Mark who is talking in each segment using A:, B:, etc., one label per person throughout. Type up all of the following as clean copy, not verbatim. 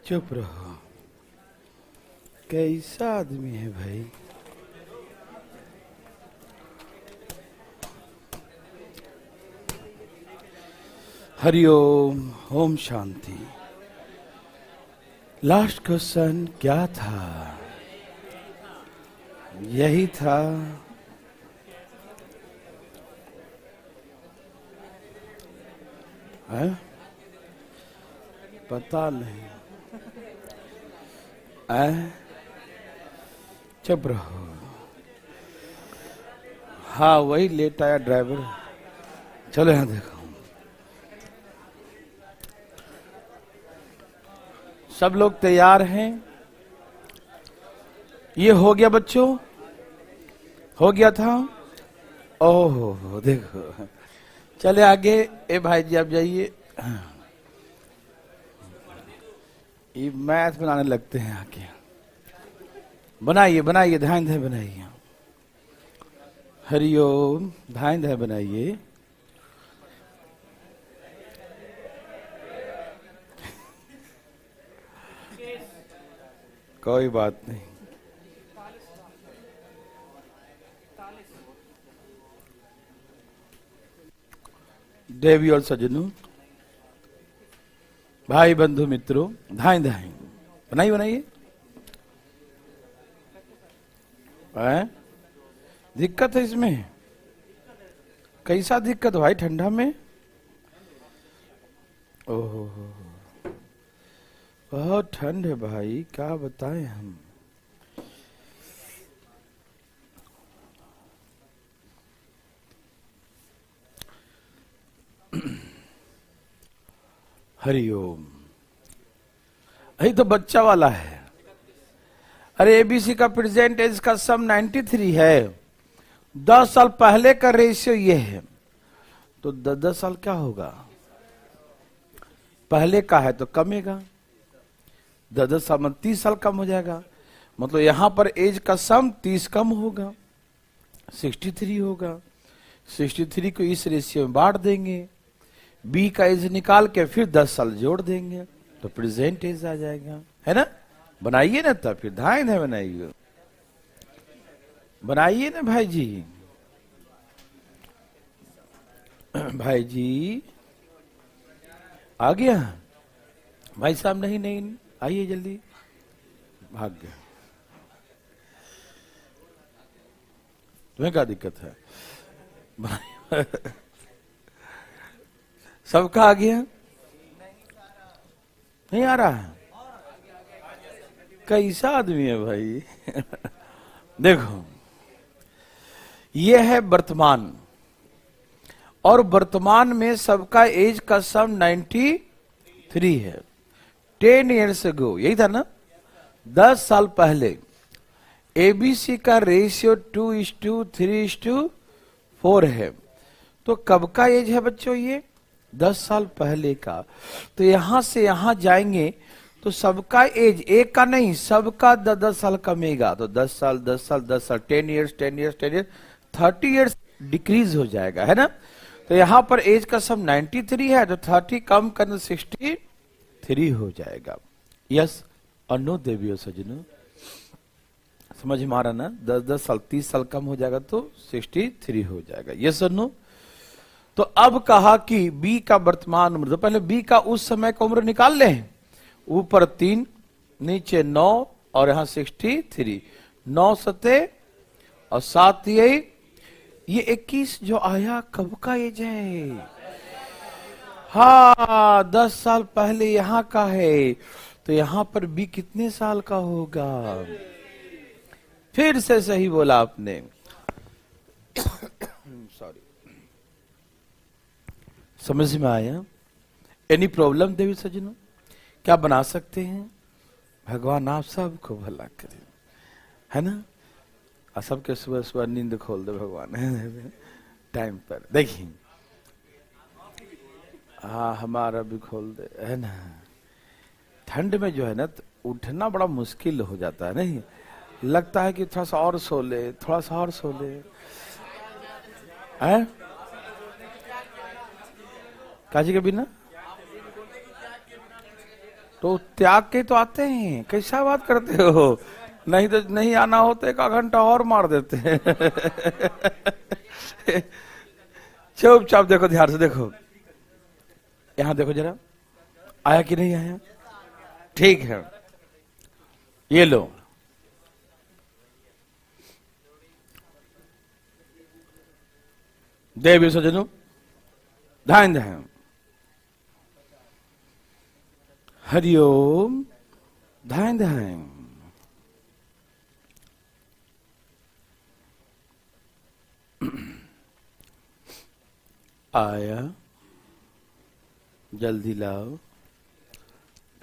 A: चुप रहो। कैसा आदमी है भाई। हरिओम, ओम शांति। लास्ट क्वेश्चन क्या था? यही था। है? पता नहीं। चुप रहो। हाँ, वही लेट आया ड्राइवर। चलो यहां देखो। सब लोग तैयार हैं? ये हो गया बच्चों? हो गया था? ओहो देखो। चले आगे। ए भाई जी आप जाइए। ये मैथ बनाने लगते हैं आके। बनाइए बनाइए, ध्यान दे बनाइए। हरिओम, ध्यान दे बनाइए। कोई बात नहीं। देवी और सजनों, भाई बंधु मित्रों, धाई धाई बनाइए बनाइए। दिक्कत है इसमें? कैसा दिक्कत भाई? ठंडा में? ओहो, बहुत ठंड है भाई, क्या बताएं हम। हरिओम। यही तो बच्चा वाला है। अरे एबीसी का प्रेजेंट एज का सम 93 है। 10 साल पहले का रेशियो ये है, तो 10 साल क्या होगा? पहले का है तो कमेगा। 10 साल में 30 साल कम हो जाएगा। मतलब यहां पर एज का सम 30 कम होगा, 63 होगा। 63 को इस रेशियो में बांट देंगे, बी का एज निकाल के फिर 10 साल जोड़ देंगे तो प्रेजेंट एज आ जाएगा, है ना? बनाइए ना, तब फिर धाइन है बनाइए। बनाइए ना भाई जी। भाई जी आ गया? भाई साहब नहीं नहीं, आइए जल्दी। भाग गया। तुम्हें क्या दिक्कत है? सबका आ गया? नहीं आ रहा है? कैसा आदमी है भाई। देखो, ये है वर्तमान, और वर्तमान में सबका एज का सम 93 है। 10 ईयर्स अगो, यही था ना? 10 साल पहले एबीसी का रेशियो 2:3:4 है। तो कब का एज है बच्चों? ये 10 साल पहले का। तो यहां से यहां जाएंगे तो सबका एज, एक का नहीं, सबका 10 साल कमेगा। तो 10 साल 10 साल 10 साल, 10 years 10 years 10 years, 30 years decrease हो जाएगा, है ना? तो यहां पर एज का सम 93 है, तो 30 कम करना 63 हो जाएगा। यस और नो देवियों सजनों, समझ में आ रहा ना? 10 साल 30 साल कम हो जाएगा तो 63 हो जाएगा। यस और नो? तो अब कहा कि बी का वर्तमान उम्र, तो पहले बी का उस समय का उम्र निकाल लें। ऊपर 3, नीचे 9 और यहां 63। 9 सते और 7 ये 21 जो आया, कब का एज है? हाँ, 10 साल पहले यहां का है। तो यहां पर बी कितने साल का होगा? फिर से सही बोला आपने। सॉरी, समझ में आया? एनी प्रॉब्लम देवी सजनों? क्या बना सकते हैं? भगवान आप सबको भला करे, है ना? और सबके सुबह सुबह नींद खोल दे भगवान टाइम पर। देखिए, हाँ हमारा भी खोल दे, है ना? ठंड में जो है ना, उठना बड़ा मुश्किल हो जाता है, नहीं लगता है कि थोड़ा सा और सो ले, थोड़ा सा और सो ले, है? काजी के बिना तो त्याग के तो आते हैं, कैसा बात करते हो, नहीं तो नहीं आना हो तो 1 घंटा और मार देते हैं। चुपचाप देखो, ध्यान से देखो, यहां देखो जरा, आया कि नहीं आया? ठीक है, ये लो, देवी सजनों ध्यान दें, हरिओम, ध्यान दें। आया, जल्दी लाओ,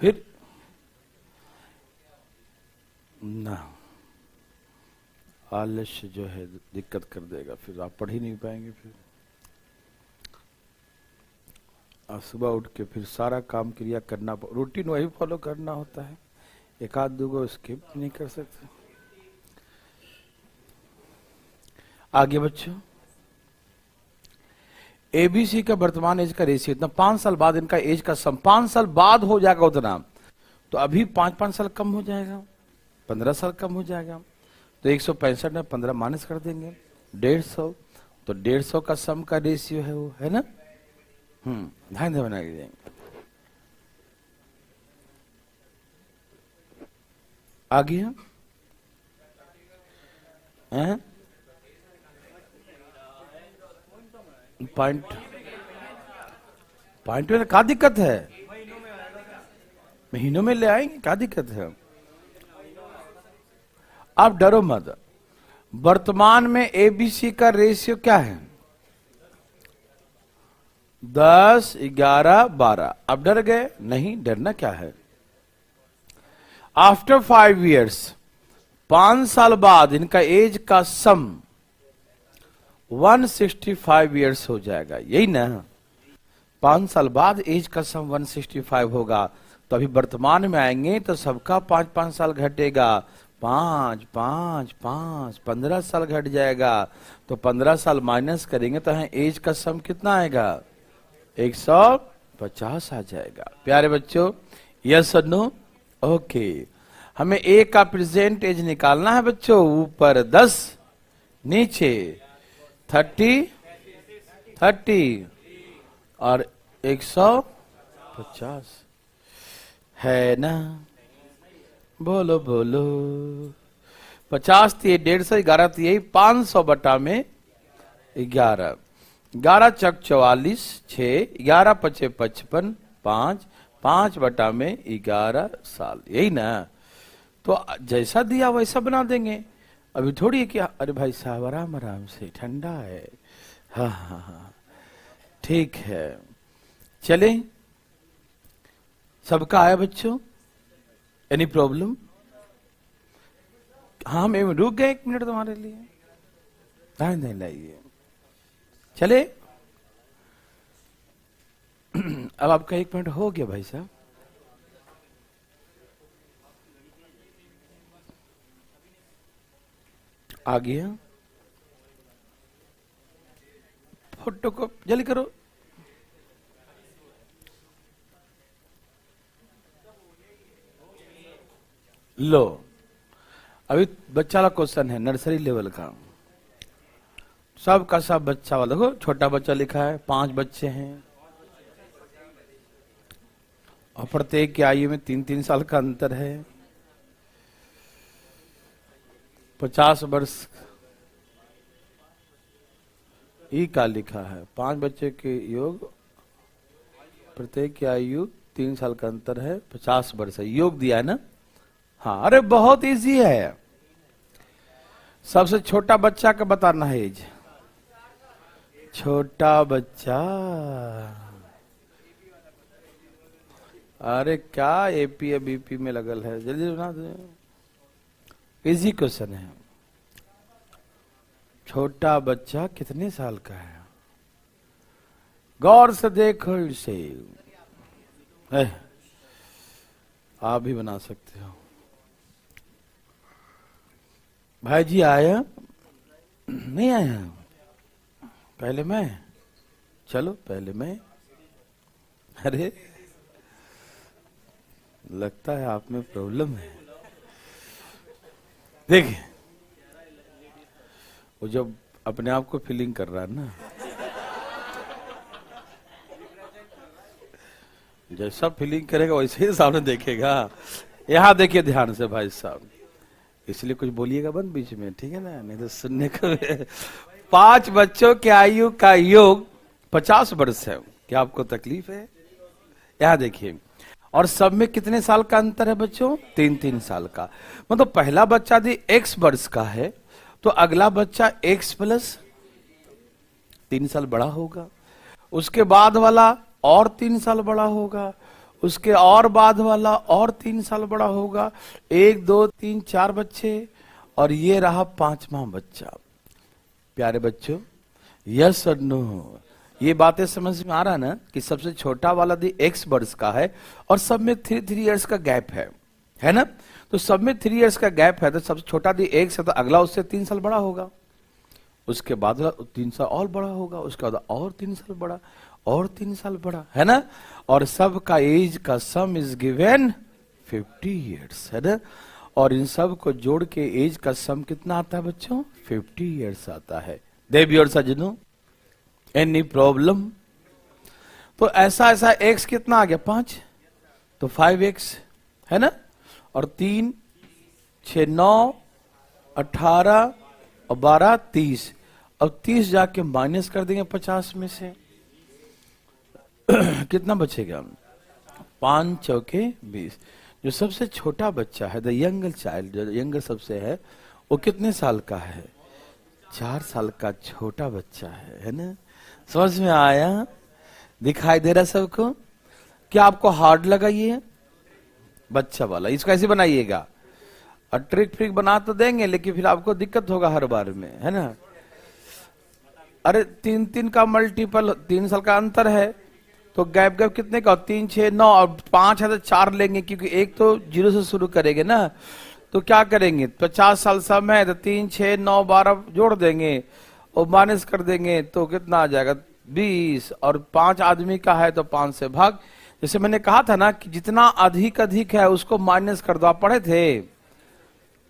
A: फिर ना, आलस्य जो है दिक्कत कर देगा, फिर आप पढ़ ही नहीं पाएंगे। फिर आप सुबह उठ के फिर सारा काम क्रिया करना, रूटीन वही फॉलो करना होता है, एक आध दो स्किप नहीं कर सकते। आगे बच्चों, एबीसी का वर्तमान एज का रेशियो इतना, 5 साल बाद इनका एज का सम 5 साल बाद हो जाएगा उतना, तो अभी 5-5 साल कम हो जाएगा, 15 साल कम हो जाएगा, तो 165 में 15 माइनस कर देंगे, 150, तो 150 का सम का रेशियो है वो, है ना। ध्यान से बना के आ गया पॉइंट में क्या दिक्कत है, महीनों में ले आएंगे, क्या दिक्कत है। आप डरो मत, वर्तमान में एबीसी का रेशियो क्या है, 10, 11, 12। अब डर गए? नहीं, डरना क्या है। आफ्टर 5 years, 5 साल बाद इनका एज का सम 165 years हो जाएगा, यही ना। 5 साल बाद एज का सम 165 होगा, तो अभी वर्तमान में आएंगे तो सबका 5-5 साल घटेगा, 5, 5, 5, 15 साल घट जाएगा, तो 15 साल माइनस करेंगे तो यहाँ एज का सम कितना आएगा, 150 आ जाएगा। प्यारे बच्चों, यस और नो? ओके, हमें ए का प्रेजेंट एज निकालना है बच्चों, ऊपर 10, नीचे 30 और 150 है ना। बोलो बोलो, 50 थी 150, 11 थी यही 500 बटा में 11, 11 चक 44, 6, 11 पचे 55, 5, 5 बटा में 11 साल, यही ना। तो जैसा दिया वैसा बना देंगे, अभी थोड़ी है कि अरे भाई साहब आराम आराम से, ठंडा है, हाँ हाँ हाँ ठीक है। चले, सबका आया बच्चों, एनी प्रॉब्लम? हाँ, मैं रुक गए 1 मिनट तुम्हारे लिए, नहीं लाइए, चले। अब आपका 1 मिनट हो गया भाई साहब। आ गया, फोटो को जल्दी करो। लो, अभी बच्चा वाला क्वेश्चन है, नर्सरी लेवल का, सब का सब बच्चा वाला। देखो छोटा बच्चा लिखा है, 5 बच्चे हैं और प्रत्येक की आयु में 3-3 साल का अंतर है, 50 वर्ष ई का लिखा है, 5 बच्चे के योग, प्रत्येक की आयु 3 साल का अंतर है, 50 वर्ष है, योग दिया है ना। हाँ, अरे बहुत इजी है, सबसे छोटा बच्चा का बताना है एज, छोटा बच्चा, अरे क्या एपी या बीपी में लगल है, जल्दी बना दे, इजी क्वेश्चन है। छोटा बच्चा कितने साल का है, गौर से देखो इसे, आप भी बना सकते हो। भाई जी आया नहीं आया, पहले मैं, चलो पहले मैं, अरे लगता है आप में प्रॉब्लम है। देखिए, वो जब अपने आप को फीलिंग कर रहा है ना, जैसा फीलिंग करेगा वैसे ही सामने देखेगा। यहां देखिए ध्यान से भाई साहब, इसलिए कुछ बोलिएगा बंद बीच में, ठीक है ना, नहीं तो सुनने को। 5 बच्चों के आयु का योग 50 वर्ष है। क्या आपको तकलीफ है? यहां देखिए, और सब में कितने साल का अंतर है बच्चों? 3-3 साल का। मतलब पहला बच्चा यदि x वर्ष का है तो अगला बच्चा x प्लस 3 साल बड़ा होगा, उसके बाद वाला और 3 साल बड़ा होगा, उसके और बाद वाला और 3 साल बड़ा होगा। 1 2 3 4 बच्चे, और ये रहा 5वां बच्चा। प्यारे बच्चों, यस और नो, ये बातें समझ में आ रहा ना कि सबसे छोटा वाला दी x वर्ष का है और सब में 3 इयर्स का गैप है ना? तो सब में 3 इयर्स का गैप है, तो सबसे छोटा दी x है तो अगला उससे 3 साल बड़ा होगा, उसके बाद 3 साल और बड़ा होगा, उसके बाद और 3 साल बड़ा, और 3 साल बड़ा, है ना? और सब का एज का सम इज गिवन 50 इयर्स, है ना? और इन सब को जोड़ के एज का सम कितना आता है बच्चों? 50 इयर्स आता है। देवी और सजनों, एनी प्रॉब्लम? तो ऐसा x कितना आ गया? 5, तो 5x, है ना? और 3 6 9 18 और 12 30। अब 30 जाके माइनस कर देंगे 50 में से, कितना बचेगा? 5 चौके 20। जो सबसे छोटा बच्चा है, द यंगर चाइल्ड, जो यंगर सबसे है, वो कितने साल का है? 4 साल का छोटा बच्चा है ना? समझ में आया? दिखाई दे रहा सबको? क्या आपको हार्ड लगा ये बच्चा वाला? इसको ऐसे बनाइएगा, और ट्रिक फ्रिक बना तो देंगे लेकिन फिर आपको दिक्कत होगा हर बार में, है ना? अरे 3 का मल्टीपल, 3 साल का अंतर है तो गैप कितने का? 3 6 9, और 5 है तो 4 लेंगे, क्योंकि एक तो 0 से शुरू करेंगे ना। तो क्या करेंगे? 50 साल सब है तो 3 6 9 12 जोड़ देंगे और माइनस कर देंगे, तो कितना आ जाएगा? 20। और 5 आदमी का है तो 5 से भाग। जैसे मैंने कहा था ना कि जितना अधिक है उसको माइनस कर दो। आप पढ़े थे,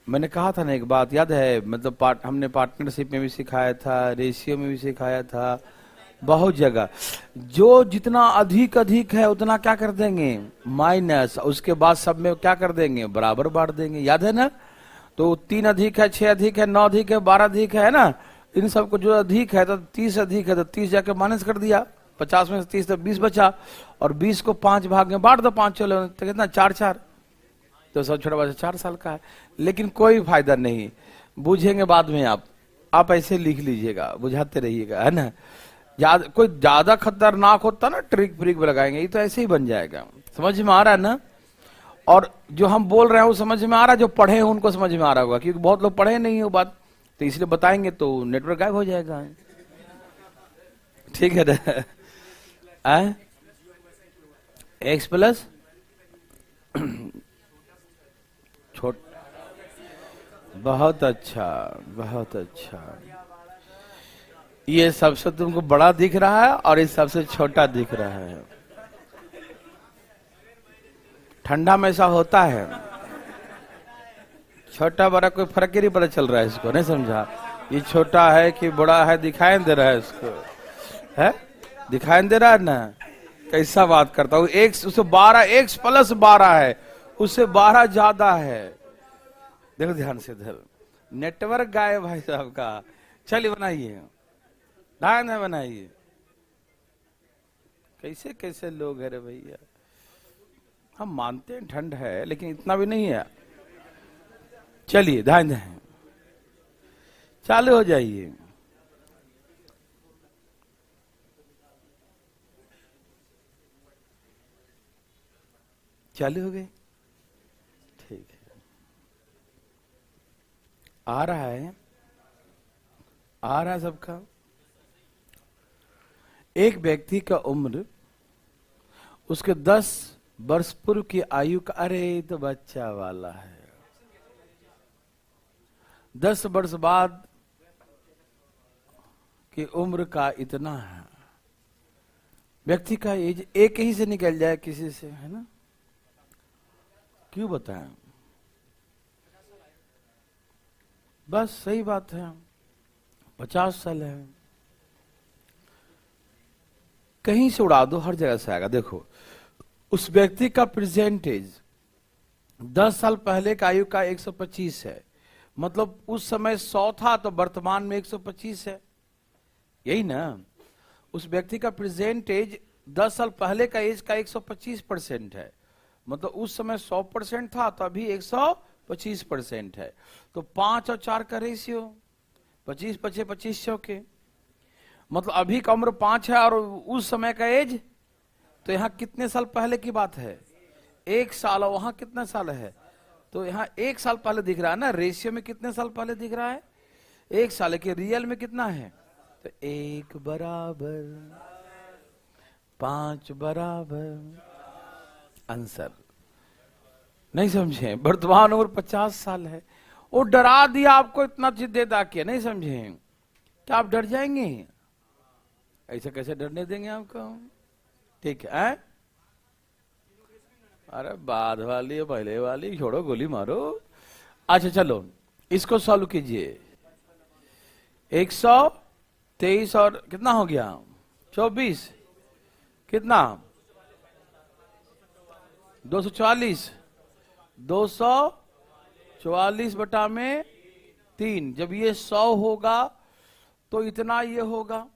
A: मैंने कहा था ना एक बात, याद है? मतलब हमने पार्टनरशिप में भी सिखाया था, रेशियो में भी सिखाया था, बहुत जगह। जो जितना अधिक है उतना क्या कर देंगे? माइनस। उसके बाद सब में क्या कर देंगे? बराबर बांट देंगे, याद है ना? तो 3 अधिक है, 6 अधिक है, 9 अधिक है, 12 अधिक है ना? इन सबको जो अधिक है तो 30 अधिक है तो 30 जाके माइनस कर दिया, 50 में से 30 तो 20 बचा, और 20 को 5 भाग में बांट दो, 5 चलो तो कितना? 4 4। तो सब छोटा बच्चा 4 साल का है। लेकिन कोई फायदा नहीं, बुझेंगे बाद में। आप ऐसे लिख लीजिएगा, बुझाते रहिएगा, है ना? कोई ज्यादा खतरनाक होता ना, ट्रिक फ्रिक लगाएंगे, ये तो ऐसे ही बन जाएगा। समझ में आ रहा है ना? और जो हम बोल रहे हैं वो समझ में आ रहा है, जो पढ़े हैं उनको समझ में आ रहा होगा, क्योंकि बहुत लोग पढ़े नहीं है वो बात, तो इसलिए बताएंगे तो नेटवर्क गायब हो जाएगा। ठीक है ना? x प्लस छोट, बहुत अच्छा, बहुत अच्छा। ये सबसे तुमको बड़ा दिख रहा है और ये सबसे छोटा दिख रहा है। ठंडा में ऐसा होता है, छोटा बड़ा कोई फर्क ही नहीं पता चल रहा है इसको, नहीं समझा? ये छोटा है कि बड़ा है दिखाई दे रहा है इसको, है? दिखाई दे रहा है ना? कैसा बात करता हूँ? x उससे 12, x प्लस 12 है, उससे 12 ज्यादा है। देखो ध्यान से, इधर नेटवर्क गायब भाई साहब का। चलिए बनाइए, ध्यान है, बनाइए। कैसे कैसे लोग है रे भैया। हम मानते हैं ठंड है लेकिन इतना भी नहीं है। चलिए ध्यान दें, चालू हो जाइए। चालू हो गए? ठीक है, आ रहा है, आ रहा है सबका। एक व्यक्ति का उम्र उसके 10 वर्ष पूर्व की आयु का, अरे तो बच्चा वाला है, 10 वर्ष बाद की उम्र का इतना है। व्यक्ति का एज एक ही से निकल जाए किसी से, है ना? क्यों बताएं? बस सही बात है, 50 साल है, कहीं से उड़ा दो, हर जगह से आएगा। देखो, उस व्यक्ति का प्रेजेंटेज 10 साल पहले का आयु का 125 है, मतलब उस समय 100 था तो वर्तमान में 125 है, यही ना। उस व्यक्ति का प्रेजेंटेज 10 साल पहले का एज का 125% है, मतलब उस समय 100% था तो अभी 125% है। तो 5 और 4 का रेशियो 25 25 2500 के, मतलब अभी का उम्र 5 है और उस समय का एज, तो यहाँ कितने साल पहले की बात है? 1 साल, और वहां कितना साल है? तो यहाँ 1 साल पहले दिख रहा है ना, रेशियो में कितने साल पहले दिख रहा है? 1 साल के, रियल में कितना है? तो 1 बराबर 5 बराबर आंसर। नहीं समझे? वर्तमान उम्र 50 साल है। वो डरा दिया आपको, इतना चीज दे दा के, नहीं समझे? क्या आप डर जाएंगे? ऐसे कैसे डरने देंगे आपको? ठीक है? अरे बाद वाली पहले वाली छोड़ो, गोली मारो। अच्छा चलो, इसको सॉल्व कीजिए। 123 और कितना हो गया? 24, कितना? 244, 244 बटा में 3। जब ये 100 होगा तो इतना ये होगा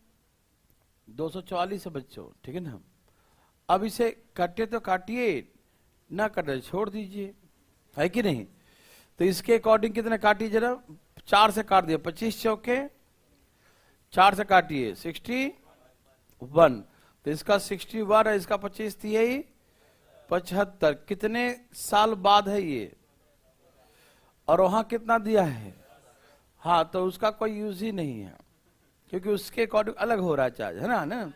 A: 244 है बच्चों, ठीक है ना। अब इसे काटे तो काटिए, ना काटे छोड़ दीजिए, है कि नहीं? तो इसके अकॉर्डिंग कितने काटिए जरा, 4 से काट दिए, 25 चौके 4 से काटिए 61, तो इसका 61 है, इसका 25 थी, यही 75। कितने साल बाद है ये? और वहां कितना दिया है? हाँ, तो उसका कोई यूज ही नहीं है, क्योंकि उसके अकॉर्डिंग अलग हो रहा है चार्ज, है ना।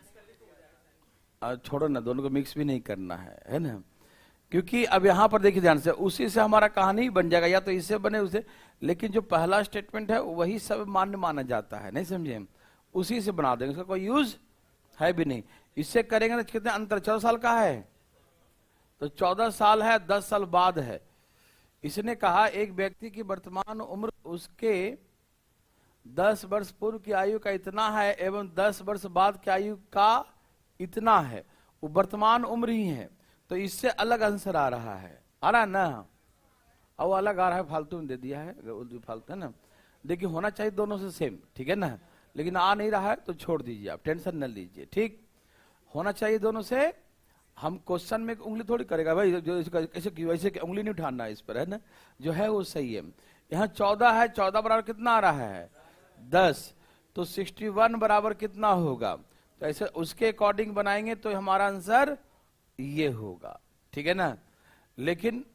A: छोड़ो ना, दोनों को मिक्स भी नहीं करना है ना। क्योंकि अब यहां पर देखिए ध्यान से, उसी से हमारा कहानी बन जाएगा, या तो इससे बने उसे, लेकिन जो पहला स्टेटमेंट है वही सब मान्य माना जाता है, नहीं समझे? उसी से बना देंगे, उसका कोई यूज है भी नहीं। इससे करेंगे तो कितने अंतर? 14 साल का है, तो 14 साल है, 10 साल बाद है। इसने कहा एक व्यक्ति की वर्तमान उम्र उसके 10 वर्ष पूर्व की आयु का इतना है एवं 10 वर्ष बाद की आयु का इतना है, वो वर्तमान उम्र ही है, तो इससे अलग आंसर आ रहा है, आ रहा है ना। अब वो अलग आ रहा है, फालतू में दे दिया है, फालतू है ना। देखिए होना चाहिए दोनों से सेम, ठीक है ना, लेकिन आ नहीं रहा है तो छोड़ दीजिए, आप टेंशन न लीजिए, ठीक। होना चाहिए दोनों से। हम क्वेश्चन में उंगली थोड़ी करेगा भाई, जो ऐसे वैसे उंगली नहीं उठाना है इस पर, है ना। जो है वो सही है। यहाँ 14 है, 14 बराबर कितना आ रहा है? 10, तो 61 बराबर कितना होगा? तो ऐसे उसके अकॉर्डिंग बनाएंगे तो हमारा आंसर ये होगा, ठीक है ना। लेकिन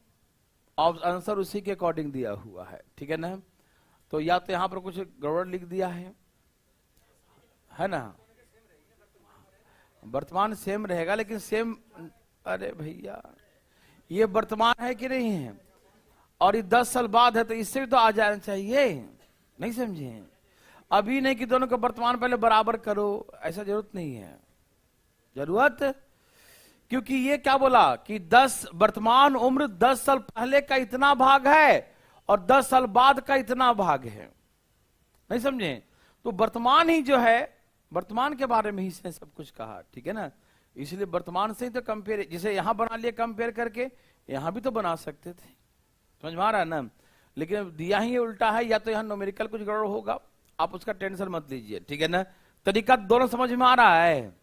A: आंसर उसी के अकॉर्डिंग दिया हुआ है, ठीक है ना। तो या तो यहाँ पर कुछ गड़बड़ लिख दिया है ना। वर्तमान सेम रहेगा, लेकिन सेम, अरे भैया ये वर्तमान है कि नहीं है, और ये 10 साल बाद है, तो इससे भी तो आ जाना चाहिए, नहीं समझे? अभी नहीं कि दोनों का वर्तमान पहले बराबर करो, ऐसा जरूरत नहीं है, जरूरत। क्योंकि ये क्या बोला कि 10 वर्तमान उम्र 10 साल पहले का इतना भाग है और 10 साल बाद का इतना भाग है, नहीं समझे? तो वर्तमान ही जो है, वर्तमान के बारे में ही इसने सब कुछ कहा, ठीक है ना। इसलिए वर्तमान से ही तो कंपेयर, जिसे यहां बना लिया कंपेयर करके, यहां भी तो बना सकते थे, समझ में आ रहा है ना। लेकिन दिया ही उल्टा है, या तो यहां न्यूमेरिकल कुछ गड़बड़ होगा, आप उसका टेंशन मत लीजिए, ठीक है ना। तरीका दोनों समझ में आ रहा है।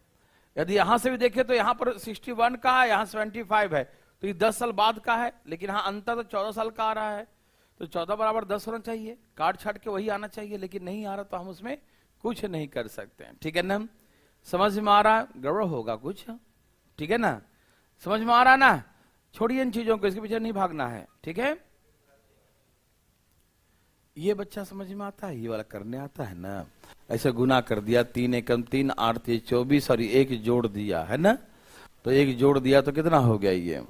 A: यदि यहां से भी देखें तो यहां पर 61 का है, यहां 75 है, तो ये 10 साल बाद का है, लेकिन यहां अंतर तो 14 साल का आ रहा है, तो 14 बराबर 10 होना चाहिए, काट छाट के वही आना चाहिए, लेकिन नहीं आ रहा तो हम उसमें कुछ नहीं कर सकते हैं, ठीक है ना। समझ में आ रहा? गड़बड़ होगा कुछ, ठीक है ना। समझ में आ रहा ना। छोड़िए इन चीजों को, इसके पीछे नहीं भागना है, ठीक है। ये बच्चा समझ में आता है, ये वाला करने आता है ना। ऐसे गुना कर दिया, 3 एकम 3 8 3 24 और 1 जोड़ दिया है ना, तो 1 जोड़ दिया तो कितना हो गया? ये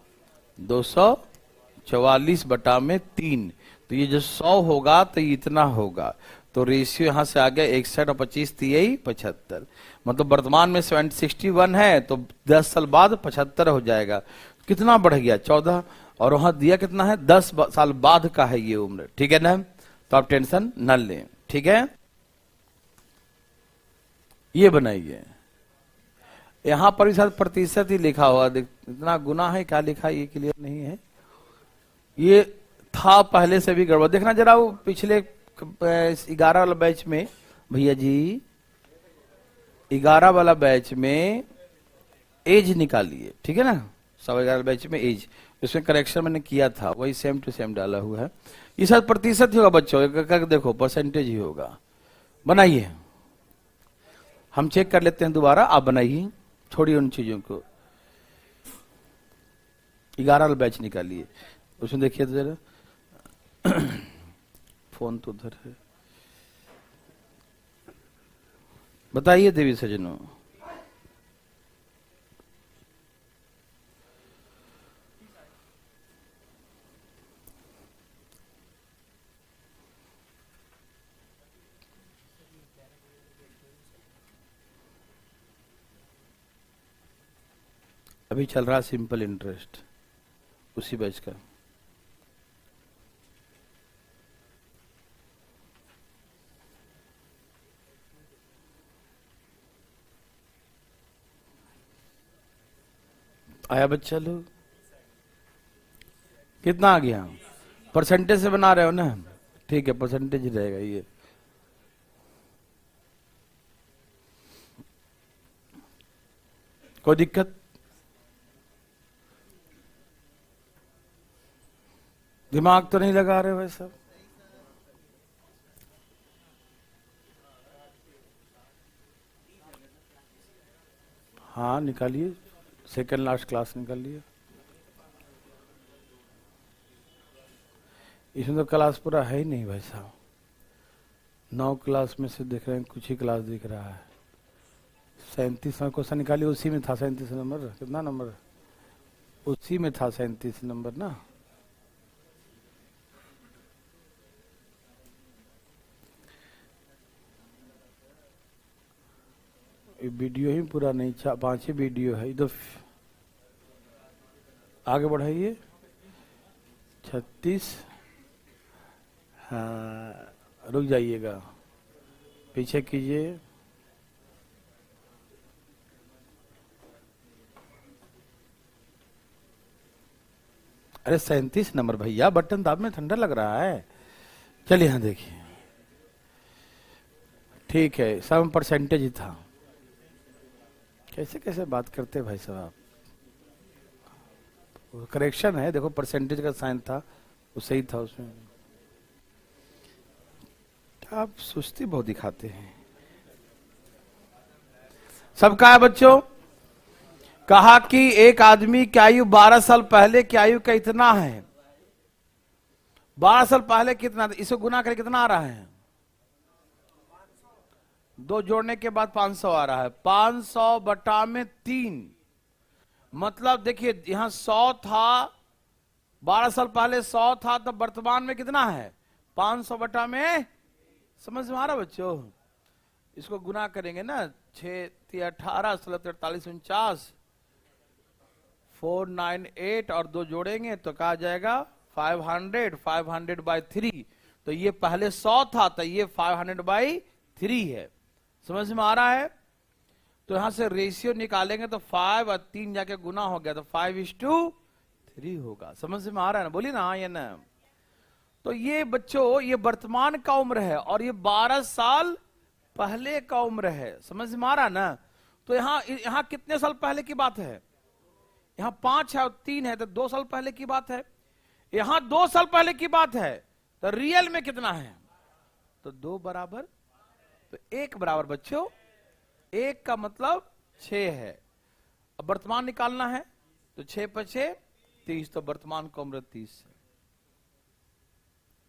A: 244 बटा में 3, तो ये जो 100 होगा तो ये इतना होगा, तो रेशियो यहां से आ गया 61 और 25 थी 75, मतलब वर्तमान में 61 है, तो 10 साल बाद 75 हो जाएगा। कितना बढ़ गया? 14, और वहां दिया कितना है, 10 साल बाद का है ये उम्र, ठीक है ना। तो आप टेंशन न लें, ठीक है। ये बनाइए, यहां पर भी शायद प्रतिशत ही लिखा हुआ, इतना गुना है क्या लिखा है ये क्लियर नहीं है। ये था पहले से भी गड़बड़, देखना जरा वो पिछले 11 वाला बैच में, भैया जी 11 वाला बैच में एज निकालिए, ठीक है ना। 11 बैच में एज, इसमें करेक्शन मैंने किया था, वही सेम टू सेम डाला हुआ है। ये शायद प्रतिशत ही होगा बच्चों, देखो परसेंटेज ही होगा। बनाइए, हम चेक कर लेते हैं दोबारा, आप बनाइए, छोड़िए उन चीजों को। 11 वाला बैच निकालिए, उसमें देखिए तो जरा फोन तो उधर है, बताइए देवी सजनों। अभी चल रहा सिंपल इंटरेस्ट उसी बैच का। आया बच्चा लोग, कितना आ गया, परसेंटेज से बना रहे हो ना, ठीक है परसेंटेज ही रहेगा ये। कोई दिक्कत, दिमाग तो नहीं लगा रहे हो भाई सब। हाँ निकालिए, सेकंड लास्ट क्लास निकालिए। इसमें तो क्लास पूरा है ही नहीं भाई साहब, 9 क्लास में से देख रहे हैं कुछ ही क्लास दिख रहा है। 37 क्वेश्चन निकालिए, उसी में था 37 नंबर, कितना नंबर, उसी में था 37 नंबर ना। वीडियो ही पूरा नहीं, 5 ही वीडियो है इधर, आगे बढ़ाइए। 36, हाँ रुक जाइएगा, पीछे कीजिए। अरे 37 नंबर भैया, बटन दाब में ठंडा लग रहा है। चलिए यहां देखिए, ठीक है सब परसेंटेज ही था। कैसे कैसे बात करते भाई साहब, करेक्शन है, देखो परसेंटेज का साइन था वो सही था उसमें। आप सुस्ती बहुत दिखाते हैं। सबका है बच्चों, कहा कि एक आदमी की आयु 12 साल पहले की आयु का इतना है, 12 साल पहले कितना, इसको गुना करके कितना आ रहा है, 2 जोड़ने के बाद 500 आ रहा है, 500 बटा में 3, मतलब देखिए यहां 100 था, 12 साल पहले 100 था, तो वर्तमान में कितना है 500 बटा में, समझ में आ रहा बच्चों। इसको गुना करेंगे ना, 6 18 16 43 49 498 और 2 जोड़ेंगे तो कहा जाएगा 500, 500 बाई 3, तो ये पहले 100 था तो ये 500 बाई 3 है, समझ में आ रहा है। तो यहां से रेशियो निकालेंगे तो 5 और 3 जाके गुना हो गया तो 5:3 होगा, समझ में आ रहा है ना, बोलिए ना हाँ या ना। तो ये बच्चों ये वर्तमान का उम्र है और ये 12 साल पहले का उम्र है, समझ में आ रहा ना। तो यहां कितने साल पहले की बात है, यहां 5 है और 3 है तो 2 साल पहले की बात है, यहां 2 साल पहले की बात है, तो रियल में कितना है, तो 2 बराबर, तो 1 बराबर बच्चों, 1 का मतलब 6 है। अब वर्तमान निकालना है तो 6 × 6 30, तो वर्तमान का उम्र 30 है।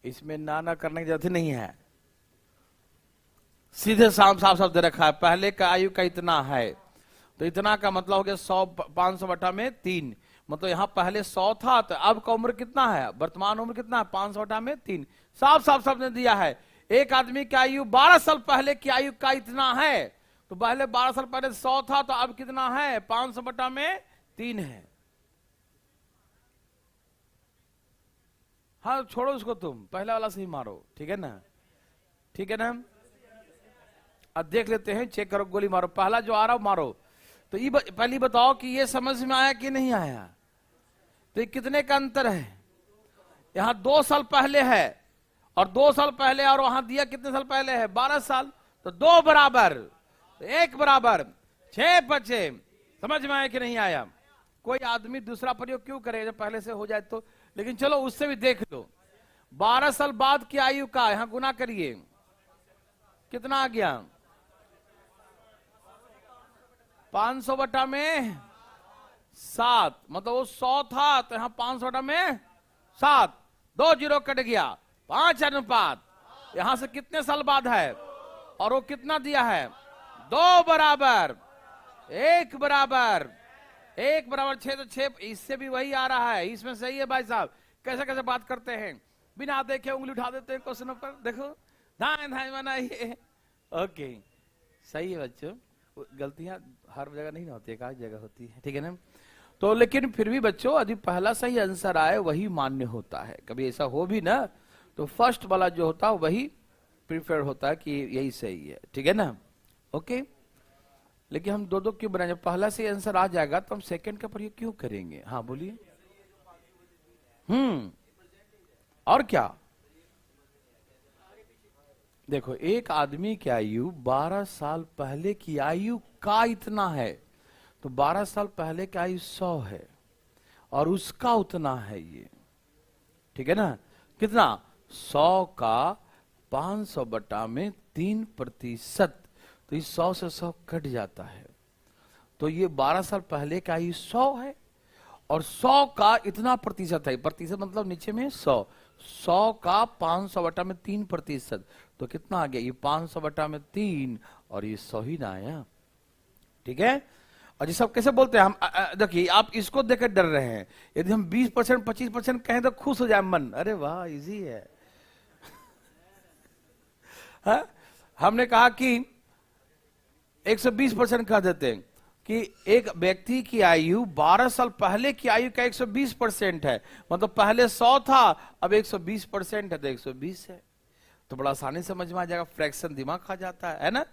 A: इसमें ना करने की जरूरत नहीं है, सीधे साफ साफ शब्द रखा है, पहले का आयु का इतना है, तो इतना का मतलब हो गया 100 500 बटा में 3, मतलब यहां पहले 100 था तो अब का उम्र कितना है, वर्तमान उम्र कितना है 500 बटा में 3, साफ साफ शब्द ने दिया है। एक आदमी की आयु 12 साल पहले की आयु का इतना है, तो पहले 12 साल पहले 100 था तो अब कितना है 500 बटा में 3 है। हाँ छोड़ो उसको, तुम पहला वाला से ही मारो, ठीक है ना, ठीक है ना। अब देख लेते हैं, चेक करो, गोली मारो, पहला जो आ रहा मारो। तो ये पहली बताओ कि ये समझ में आया कि नहीं आया। तो ये कितने का अंतर है, यहां 2 साल पहले है और 2 साल पहले, और वहां दिया कितने साल पहले है, 12 साल। तो 2 बराबर, 1 बराबर 6 बचे। समझ में आया कि नहीं आया। कोई आदमी दूसरा प्रयोग क्यों करे जब पहले से हो जाए तो। लेकिन चलो उससे भी देख लो, 12 साल बाद की आयु का यहां गुना करिए, कितना आ गया, 500 बटा में 7, मतलब वो 100 था तो यहां 500 बटा में 7, 2 जीरो कट गया, 5 अनुपात। यहां से कितने साल बाद है, और वो कितना दिया है, 2 बराबर 1 बराबर 1 बराबर 6, तो 6 इससे भी वही आ रहा है। इसमें सही है भाई साहब, कैसे कैसे बात करते हैं, बिना देखे उंगली उठा देते हैं क्वेश्चनों पर, देखो धाए धाए बनाइए। ओके सही है बच्चों, गलतियां हर जगह नहीं होती है, एक जगह होती है, ठीक है ना। तो लेकिन फिर भी बच्चों यदि पहला सही आंसर आए वही मान्य होता है। कभी ऐसा हो भी ना तो फर्स्ट वाला जो होता है वही प्रीफर होता है कि यही सही है, ठीक है ना। ओके, लेकिन हम 2-2 क्यों बनाए, जब पहला सही आंसर आ जाएगा तो हम सेकंड का प्रयोग क्यों करेंगे। हाँ बोलिए। और क्या, देखो एक आदमी की आयु 12 साल पहले की आयु का इतना है, तो 12 साल पहले की आयु 100 है और उसका उतना है ये, ठीक है ना। कितना, 100 का 500 बटा में 3%, तो इस 100 से 100 कट जाता है। तो ये 12 साल पहले का आयु 100 है और 100 का इतना प्रतिशत है, प्रतिशत मतलब नीचे में 100 का 500 बटा में 3%, तो कितना आ गया, ये 500 बटा में 3 और ये 100 ही ना आया, ठीक है। और ये सब कैसे बोलते हैं हम, देखिए आप इसको देखकर डर रहे हैं, यदि हम 20% 25% कहें तो खुश हो जाए मन, अरे वाह इजी है। हा? हमने कहा कि 120% कह देते हैं कि एक व्यक्ति की आयु 12 साल पहले की आयु का 120% है, मतलब पहले 100 था अब 120% है तो 120 है। तो बड़ा आसानी समझ में आ जाएगा, फ्रैक्शन दिमाग खा जाता है ना।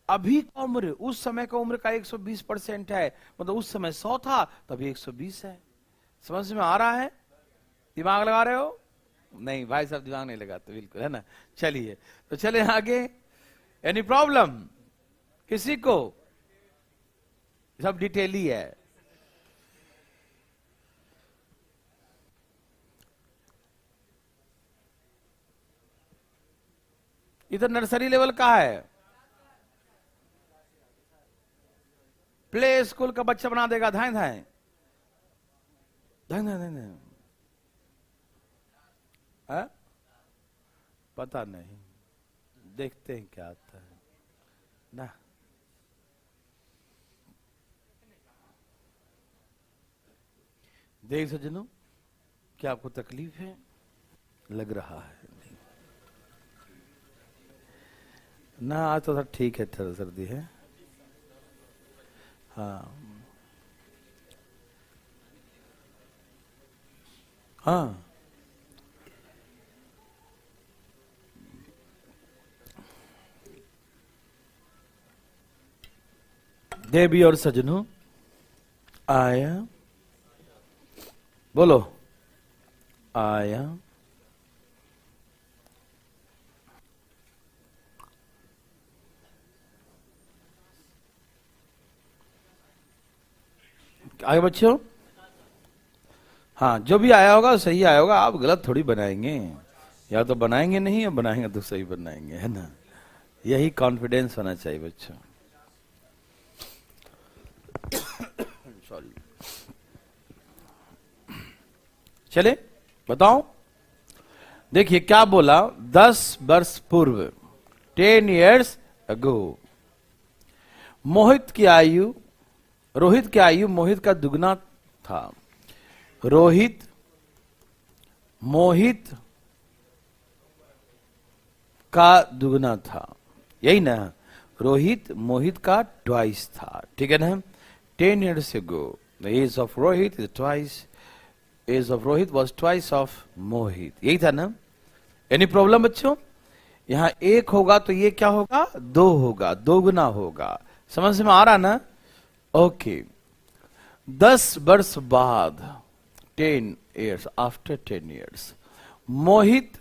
A: अभी का उम्र उस समय का उम्र का 120% है, मतलब उस समय 100 था तभी 120 है। समझ में आ रहा है, दिमाग लगा रहे हो, नहीं भाई साहब दिमाग नहीं लगाते बिल्कुल, है ना। चलिए तो चले आगे, एनी प्रॉब्लम किसी को, सब डिटेल ही है। इधर नर्सरी लेवल का है, प्ले स्कूल का बच्चा बना देगा, धाए धाए धाए धाए धाए, है? पता नहीं, देखते हैं क्या आता है ना। देख सज्जनों, क्या आपको तकलीफ है, लग रहा है ना, आज तो ठीक है, थोड़ा सर्दी है। हाँ हाँ, देवी और सज्जनों, आया बोलो, आया आगे बच्चों। हाँ जो भी आया होगा सही आया होगा, आप गलत थोड़ी बनाएंगे, या तो बनाएंगे नहीं या बनाएंगे तो सही बनाएंगे, है ना। यही कॉन्फिडेंस होना चाहिए बच्चों। सॉरी, चले बताओ, देखिए क्या बोला, 10 वर्ष पूर्व 10 years ago, रोहित की आयु मोहित का दुगना था। रोहित मोहित का दुगना था, यही ना, रोहित मोहित का ट्वाइस था, ठीक है ना। 10 years ago the age of Rohit is twice age of Rohit was twice of Mohit, यही था ना। एनी प्रॉब्लम बच्चों? यहां 1 होगा तो ये क्या होगा? 2 होगा, 2 गुना होगा। समझ में आ रहा ना? ओके। 10 वर्ष बाद, 10 years, आफ्टर 10 years, मोहित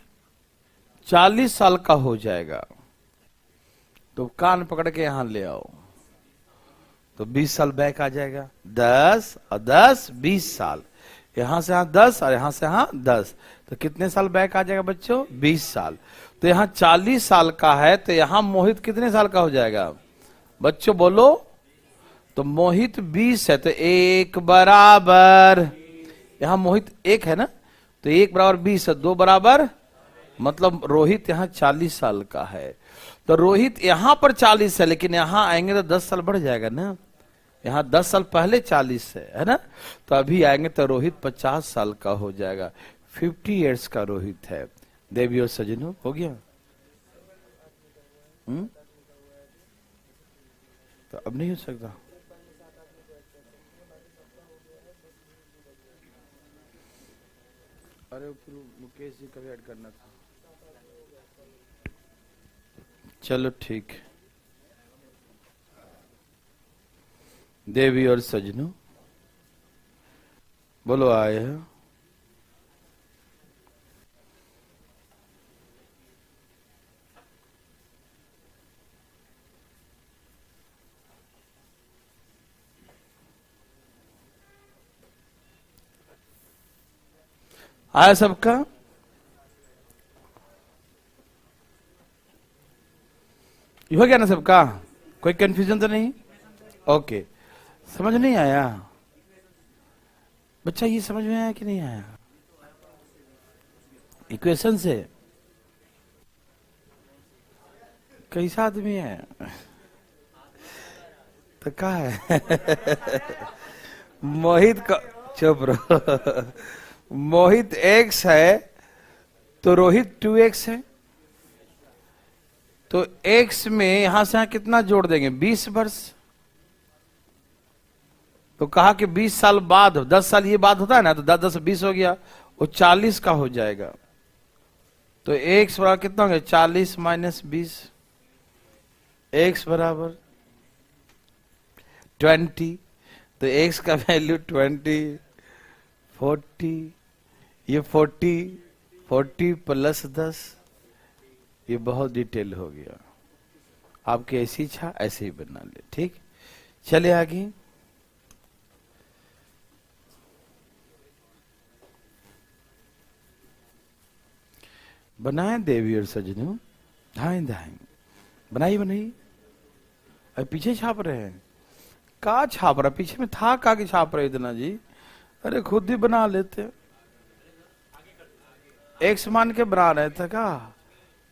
A: 40 साल का हो जाएगा। तो कान पकड़ के यहां ले आओ, तो 20 साल बैक आ जाएगा। 10 और 10, 20 साल। यहां से यहां 10 और यहां से यहां 10, तो कितने साल बैक आ जाएगा बच्चों? 20 साल। तो यहां 40 साल का है, तो यहां मोहित कितने साल का हो जाएगा बच्चों? बोलो। तो मोहित 20 है, तो 1 बराबर, यहां मोहित 1 है ना, तो 1 बराबर 20 है, 2 बराबर, मतलब रोहित यहां 40 साल का है। तो रोहित यहां पर 40 है, लेकिन यहां आएंगे तो 10 साल बढ़ जाएगा ना। यहां 10 साल पहले 40 है ना। तो अभी आएंगे तो रोहित 50 साल का हो जाएगा। 50 इयर्स का रोहित है। देवी और सजनों, हो गया? तो अब नहीं हो सकता। अरे मुकेश जी का भी ऐड करना था। चलो ठीक। देवी और सजनों, बोलो आए हैं। आया सबका? हो गया ना सबका? कोई कंफ्यूजन तो नहीं? ओके। समझ नहीं आया बच्चा? ये समझ में आया कि नहीं आया? इक्वेशन से कैसा आदमी है? तो कहा है मोहित का, चुप रहो। मोहित x है तो रोहित 2x है। तो x में यहां से यहां कितना जोड़ देंगे? 20 वर्ष। तो कहा कि 20 साल बाद, 10 साल ये बाद होता है ना, तो 10 10 20 हो गया, वो 40 का हो जाएगा। तो x बराबर कितना हो गया? 40 माइनस 20, x बराबर 20। तो x का वैल्यू 20, 40, ये 40 प्लस 10, ये बहुत डिटेल हो गया। आपकी ऐसी इच्छा ऐसे ही बना ले, ठीक। चले आगे। बनाए देवी और सजनों, धाएं धाएं, बनाई बनाई। अरे पीछे छाप रहे हैं? का छाप रहा? पीछे में था का के छाप रहे इतना जी? अरे खुद ही बना लेते। एक्स मान के बना रहे थे का?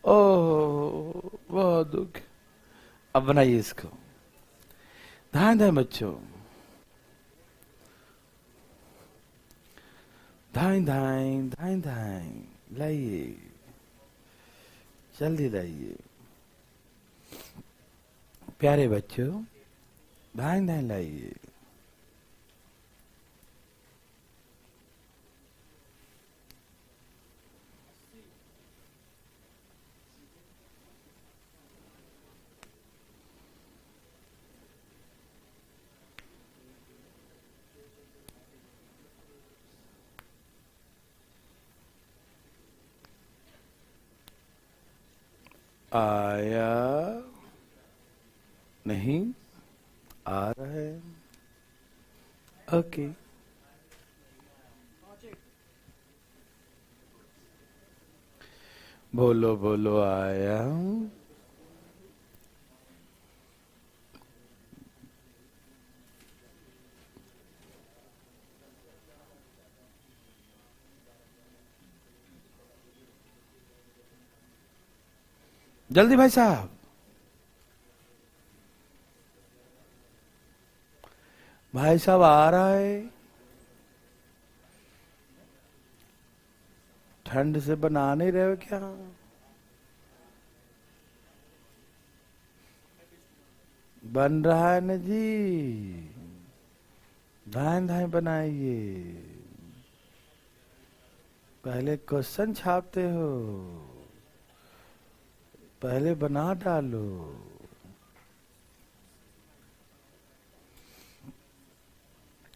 A: ओह बहुत दुख। अब बनाइए इसको। धाएं धाएं बच्चों, धाएं धाएं धाएं धाएं, लाइए जल्दी लाइए प्यारे बच्चों, धाएं धाएं लाइए। आया नहीं? आ रहा है? ओके। बोलो बोलो, आया हूं। जल्दी भाई साहब। भाई साहब आ रहा है। ठंड से बना नहीं रहे हो क्या? बन रहा है ना जी, धाएं धाएं बनाइए। पहले क्वेश्चन छापते हो, पहले बना डालो।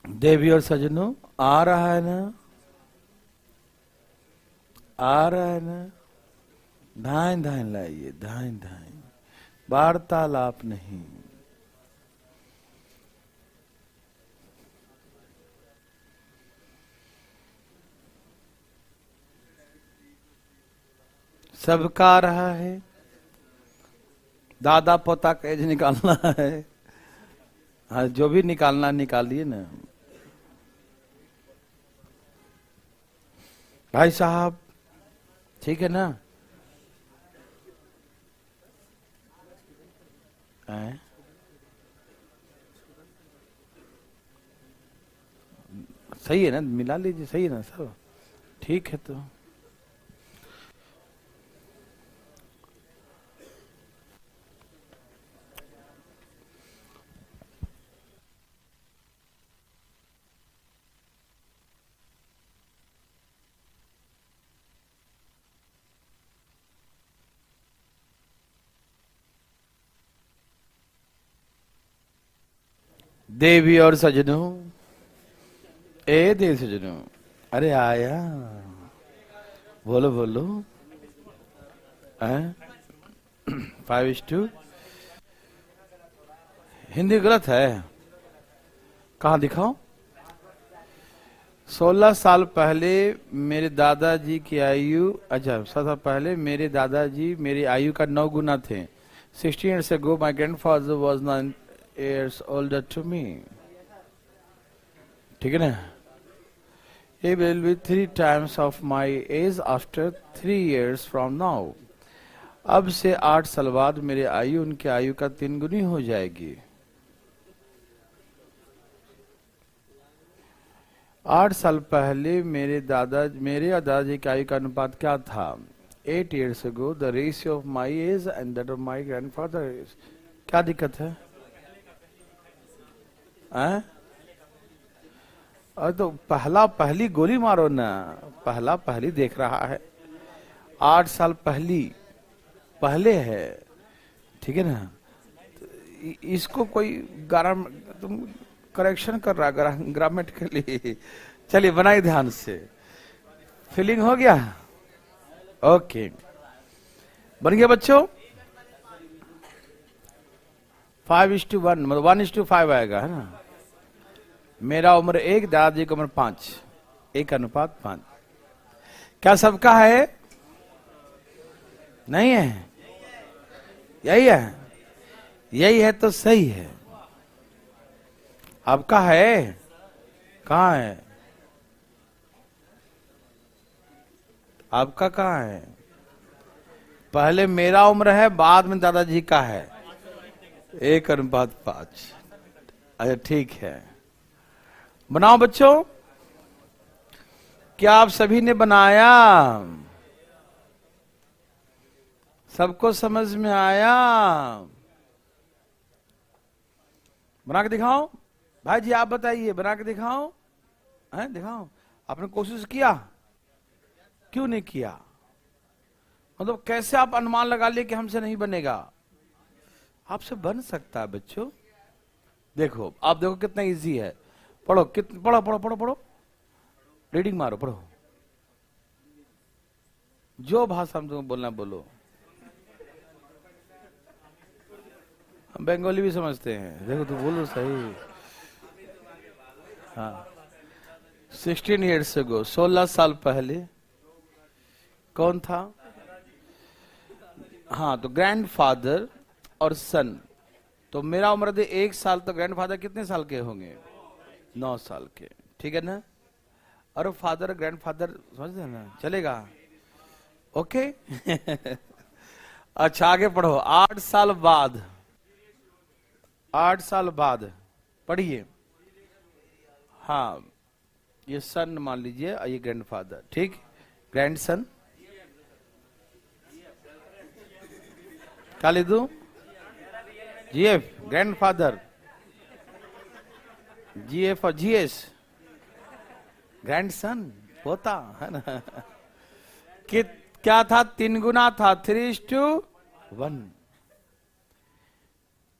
A: देवी और सजनों, आ रहा है ना, आ रहा है ना? धाइन धाइन लाइए, धाइन धाइन, वार्तालाप नहीं। सबका आ रहा है, दादा पोता का एज निकालना है। हाँ, जो भी निकालना निकालिए ना। भाई साहब, ठीक है ना? सही है ना? मिला लीजिए, सही है ना सब? ठीक है। तो देवी और सजनों, ए देवी सजनों, अरे आया, बोलो बोलो। 5:2 हिंदी गलत है, कहाँ दिखाओ? 16 साल पहले मेरे दादाजी की आयु, अच्छा 16 साल पहले मेरे दादाजी मेरी आयु का 9 गुना थे। 16 years ago my grandfather was 9 years older to me। ठीक है ना? He will be 3 times of my age after 3 years from now। अब से 8 साल बाद मेरी आयु उनकी आयु का 3 गुनी हो जाएगी। 8 साल पहले मेरे और दादाजी की आयु का अनुपात क्या था? 8 years ago the ratio of my age and that of my grandfather is। क्या दिक्कत है? और तो पहली गोली मारो ना, पहली देख रहा है। 8 साल पहले है, ठीक है ना? तो इसको कोई तुम करेक्शन कर रहा ग्रामेटिकली। चलिए बनाइए ध्यान से। फीलिंग हो गया? ओके, बन गया बच्चों? 5:1 मतलब 1:5 आएगा, है ना? मेरा उम्र 1, दादाजी की उम्र 5, 1:5। क्या सबका है? नहीं है? यही है? यही है तो सही है। आपका है? कहाँ है? आपका कहाँ है? पहले मेरा उम्र है, बाद में दादाजी का है। 1:5। अच्छा ठीक है, बनाओ बच्चों। क्या आप सभी ने बनाया? सबको समझ में आया? बना के दिखाओ। भाई जी आप बताइए, बना के दिखाओ। दिखाओ। आपने कोशिश किया? क्यों नहीं किया? मतलब कैसे आप अनुमान लगा लिए कि हमसे नहीं बनेगा? आपसे बन सकता है बच्चों। देखो, आप देखो कितना इजी है। पढ़ो, पढ़ो पढ़ो पढ़ो पढ़ो, रीडिंग मारो, पढ़ो। जो भाषा हम तुमको बोलना बोलो। हम बंगाली भी समझते हैं। देखो तो बोलो सही। हाँ, 16 years ago 16 साल पहले कौन था? हाँ, तो ग्रैंडफादर और सन। तो मेरा उम्र दे 1 साल, तो ग्रैंडफादर कितने साल के होंगे? 9 साल के, ठीक है ना? और फादर ग्रैंडफादर समझते हैं ना? चलेगा? ओके। अच्छा आगे पढ़ो। 8 साल बाद, 8 साल बाद पढ़िए। हाँ, ये सन मान लीजिए, ये ग्रैंडफादर, ठीक? ग्रैंडसन क्या लिख दूं? GF, grandfather. जीएफ और जीएस, ग्रैंडसन, पोता, है ना? क्या था? 3 गुना था, 3:1।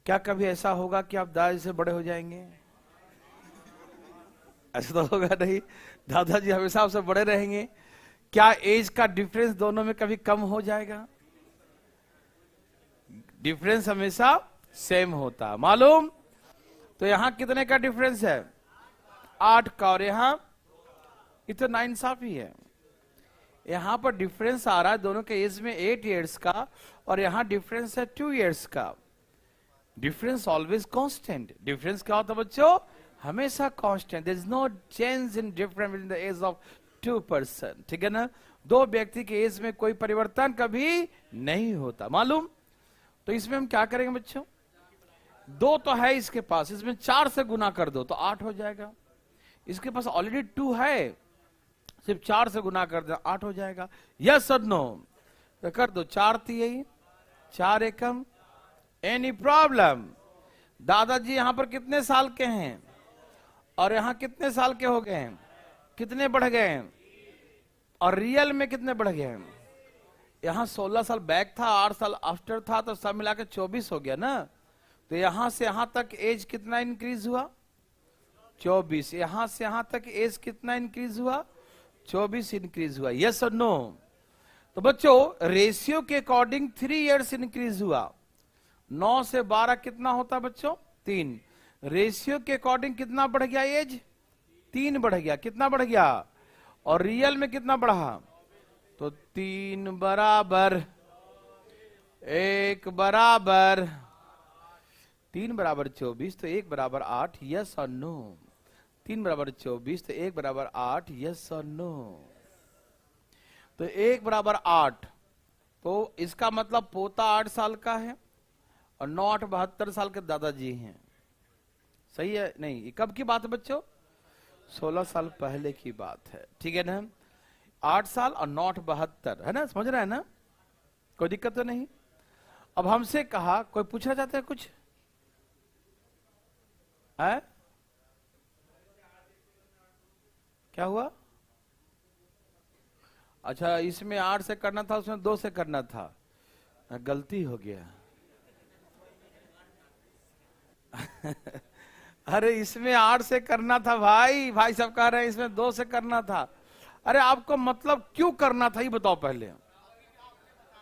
A: क्या कभी ऐसा होगा कि आप दादाजी से बड़े हो जाएंगे? ऐसा तो होगा नहीं, दादाजी हमेशा आपसे बड़े रहेंगे। क्या एज का डिफरेंस दोनों में कभी कम हो जाएगा? डिफरेंस हमेशा सेम होता, मालूम? तो यहां कितने का डिफरेंस है? 8 का। और यहां इतना नाइंसाफी है, यहां पर डिफरेंस आ रहा है दोनों के एज में 8 इयर्स का, और यहां डिफरेंस है 2 इयर्स का। Difference always constant. डिफरेंस क्या होता है बच्चों? हमेशा constant. There is no change in difference in the age of 2 person. ठीक है ना? 2 व्यक्ति के एज में कोई परिवर्तन कभी नहीं होता, मालूम? तो इसमें हम क्या करेंगे बच्चों? 2 तो है इसके पास, इसमें 4 से गुना कर दो तो 8 हो जाएगा। इसके पास ऑलरेडी 2 है, सिर्फ 4 से गुना कर दो 8 हो जाएगा। यस और नो? तो कर दो। 4 थी यही, 4 एकम। Any problem? दादाजी यहां पर कितने साल के हैं और यहां कितने साल के हो गए हैं? कितने बढ़ गए हैं? और रियल में कितने बढ़ गए हैं? यहां 16 साल बैक था, 8 साल आफ्टर था, तो सब मिला के 24 हो गया ना। तो यहां से यहां तक एज कितना इंक्रीज हुआ? 24। यहां से यहां तक एज कितना इंक्रीज हुआ? 24 इंक्रीज हुआ। यस और नो? तो बच्चों रेशियो के अकॉर्डिंग 3 इयर्स इंक्रीज हुआ। 9 से 12 कितना होता है बच्चों? 3। रेशियो के अकॉर्डिंग कितना बढ़ गया एज? 3 बढ़ गया। कितना बढ़ गया? और रियल में कितना बढ़ा? तो 3 बराबर 1 बराबर 3 बराबर 24, तो 1 बराबर 8। यस और नो? 3 बराबर 24 तो 1 बराबर 8। यस और नो? तो 1 बराबर 8, तो इसका मतलब पोता 8 साल का है और 9 8 72 साल के दादाजी हैं। सही है? नहीं, कब की बात है बच्चों? 16 साल पहले की बात है। ठीक है ना? 8 साल और 9 8 72, है ना? समझ रहा है ना? कोई दिक्कत तो नहीं? अब हमसे कहा, कोई पूछना चाहता है कुछ? है? क्या हुआ? अच्छा, इसमें 8 से करना था, उसमें 2 से करना था, गलती हो गया। अरे इसमें 8 से करना था भाई, भाई सब कह रहे हैं इसमें 2 से करना था। अरे आपको मतलब क्यों करना था ये बताओ पहले।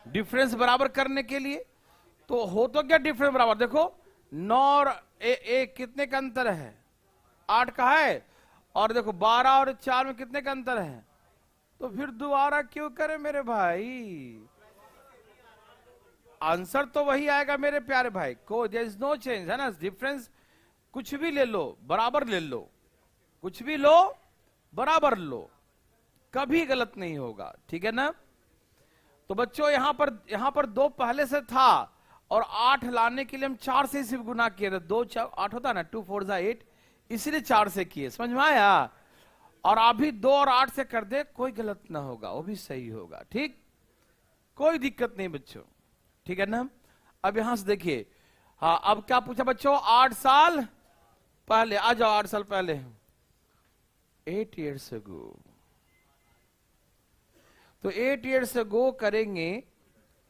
A: डिफरेंस बराबर करने के लिए। तो हो तो क्या डिफरेंस बराबर? देखो 9 और कितने का अंतर है? 8 का है। और देखो 12 और 4 में कितने का अंतर है? तो फिर दोबारा क्यों करे मेरे भाई? आंसर तो वही आएगा मेरे प्यारे भाई को। देयर इज नो चेंज, है ना? डिफरेंस कुछ भी ले लो बराबर ले लो, कुछ भी लो बराबर लो, कभी गलत नहीं होगा। ठीक है ना? तो बच्चों यहां पर 2 पहले से था और 8 लाने के लिए हम 4 से सिर्फ गुना किए थे। 2 4 8 होता ना, 2 4 8, इसलिए 4 से किए। समझ में आया? और अभी 2 और 8 से कर दे, कोई गलत ना होगा, वो भी सही होगा। ठीक, कोई दिक्कत नहीं बच्चों। ठीक है ना? अब यहां से देखिए, हाँ अब क्या पूछा बच्चों? 8 साल पहले। आ जाओ 8 साल पहले, 8 years ago। तो 8 years ago करेंगे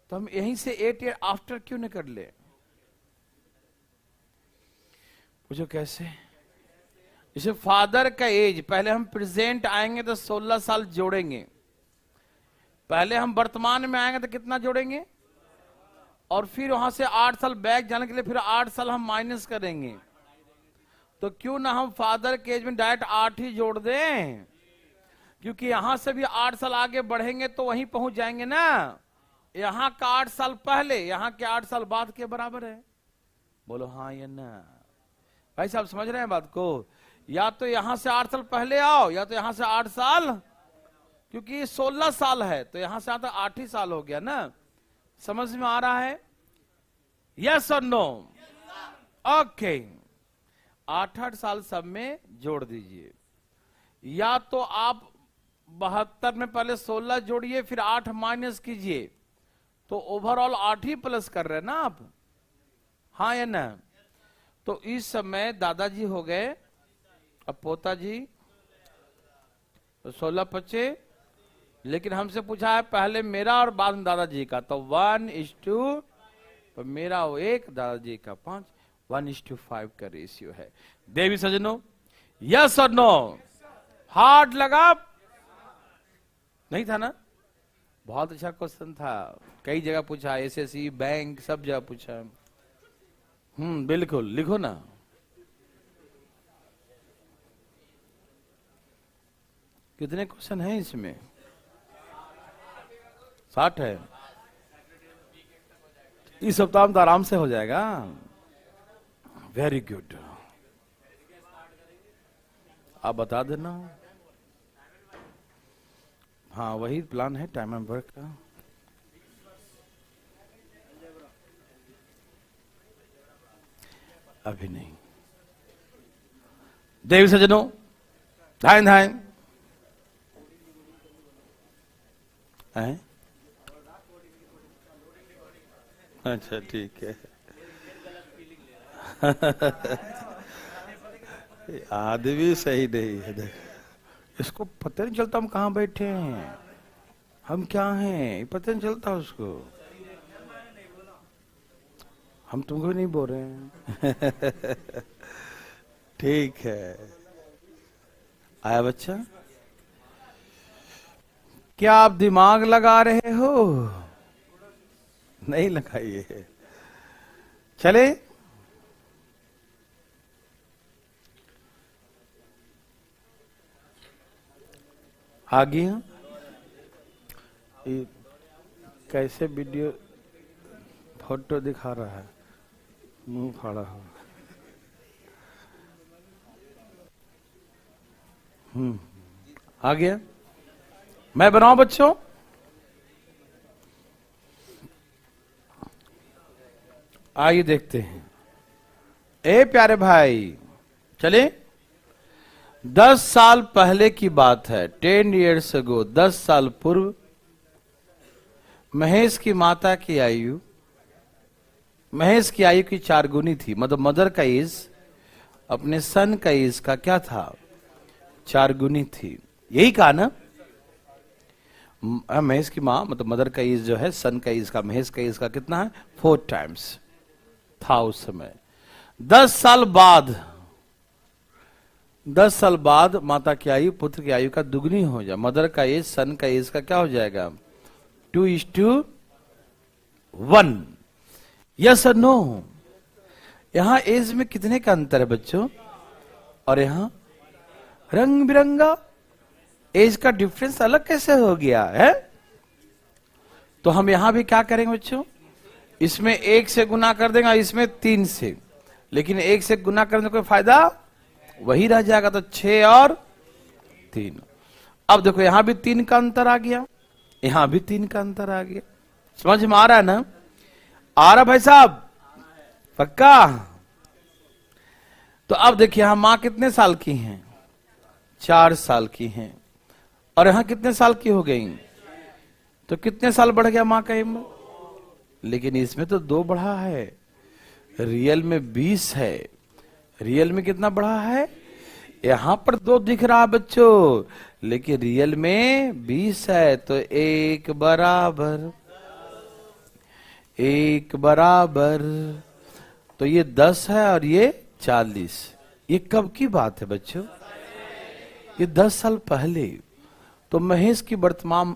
A: तो हम यहीं से 8 year आफ्टर क्यों नहीं कर ले? पूछो कैसे? जैसे फादर का एज, पहले हम प्रेजेंट आएंगे तो 16 साल जोड़ेंगे, पहले हम वर्तमान में आएंगे तो कितना जोड़ेंगे, और फिर वहां से 8 साल बैक जाने के लिए फिर 8 साल हम माइनस करेंगे। तो क्यों ना हम फादर के एज में डायरेक्ट 8 ही जोड़ दें, क्योंकि यहां से भी 8 साल आगे बढ़ेंगे तो वहीं पहुंच जाएंगे ना। यहां का 8 साल पहले यहां के 8 साल बाद के बराबर है। बोलो हाँ या ना? भाई साहब समझ रहे हैं बात को? या तो यहां से 8 साल पहले आओ, या तो यहां से 8 साल, क्योंकि 16 साल है तो यहां से आता 8 ही साल हो गया ना। समझ में आ रहा है? यस और नो? ओके, 8 साल सब में जोड़ दीजिए। या तो आप 72 में पहले 16 जोड़िए, फिर 8 माइनस कीजिए, तो ओवरऑल 8 ही प्लस कर रहे हैं ना आप? हाँ या ना? तो इस समय दादाजी हो गए, अब पोता जी, तो 16 25 लेकिन हमसे पूछा है पहले मेरा और बाद में दादाजी का, तो 1:2, तो मेरा वो 1, दादाजी का 5, 1:5 का रेशियो है। देवी सजनों, यस और नो? हार्ड लगा? नहीं था ना? बहुत अच्छा क्वेश्चन था, कई जगह पूछा, एसएससी, बैंक, सब जगह पूछा। बिल्कुल, लिखो ना। कितने क्वेश्चन हैं इसमें? 60 है। इस सप्ताह में तो आराम से हो जाएगा। वेरी गुड, आप बता देना। हाँ, वही प्लान है टाइम एंड वर्क का। अभी नहीं। देवी सज्जनों, धाइन धाइन है। अच्छा ठीक है। आदमी सही नहीं है, देख इसको पता नहीं चलता हम कहाँ बैठे हैं, हम क्या हैं, पता नहीं चलता उसको। हम तुमको नहीं बोल रहे हैं। ठीक है। आया बच्चा? क्या आप दिमाग लगा रहे हो? नहीं लगाइए। चले, आ गई। ये कैसे वीडियो फोटो दिखा रहा है, मुंह फाड़ा हो। आ गया? मैं बनाऊं बच्चों? आइए देखते हैं। ए प्यारे भाई, चले। 10 साल पहले की बात है, 10 years ago, 10 साल पूर्व महेश की माता की आयु, महेश की आयु की 4 गुनी थी। मतलब मदर का एज अपने सन का एज का क्या था? 4 गुनी थी। यही कहा ना? महेश की माँ मतलब मदर का एज जो है सन का एज का, महेश का एज का कितना है? 4 times था उस समय। 10 साल बाद, 10 साल बाद माता की आयु पुत्र की आयु का दुगनी हो जाए। मदर का एज सन का एज का क्या हो जाएगा? 2:1। यस और नो? यहां एज में कितने का अंतर है बच्चों? और यहां रंग बिरंगा एज का डिफरेंस अलग कैसे हो गया है? तो हम यहां भी क्या करेंगे बच्चों? इसमें 1 से गुना कर देंगे, इसमें 3 से, लेकिन 1 से गुना करने का कोई फायदा वही रह जाएगा, तो 6 और 3। अब देखो यहां भी 3 का अंतर आ गया, यहां भी 3 का अंतर आ गया। समझ में आ रहा है ना? आ रहा भाई साहब? पक्का? तो अब देखिए यहां मां कितने साल की हैं? 4 साल की हैं। और यहां कितने साल की हो गई? तो कितने साल बढ़ गया मां का उम्र? लेकिन इसमें तो 2 बढ़ा है, रियल में 20 है। रियल में कितना बढ़ा है? यहां पर 2 दिख रहा बच्चों, लेकिन रियल में 20 है। तो 1 बराबर 1 बराबर, तो ये 10 है और ये 40। ये कब की बात है बच्चों? ये 10 साल पहले। तो महेश की वर्तमान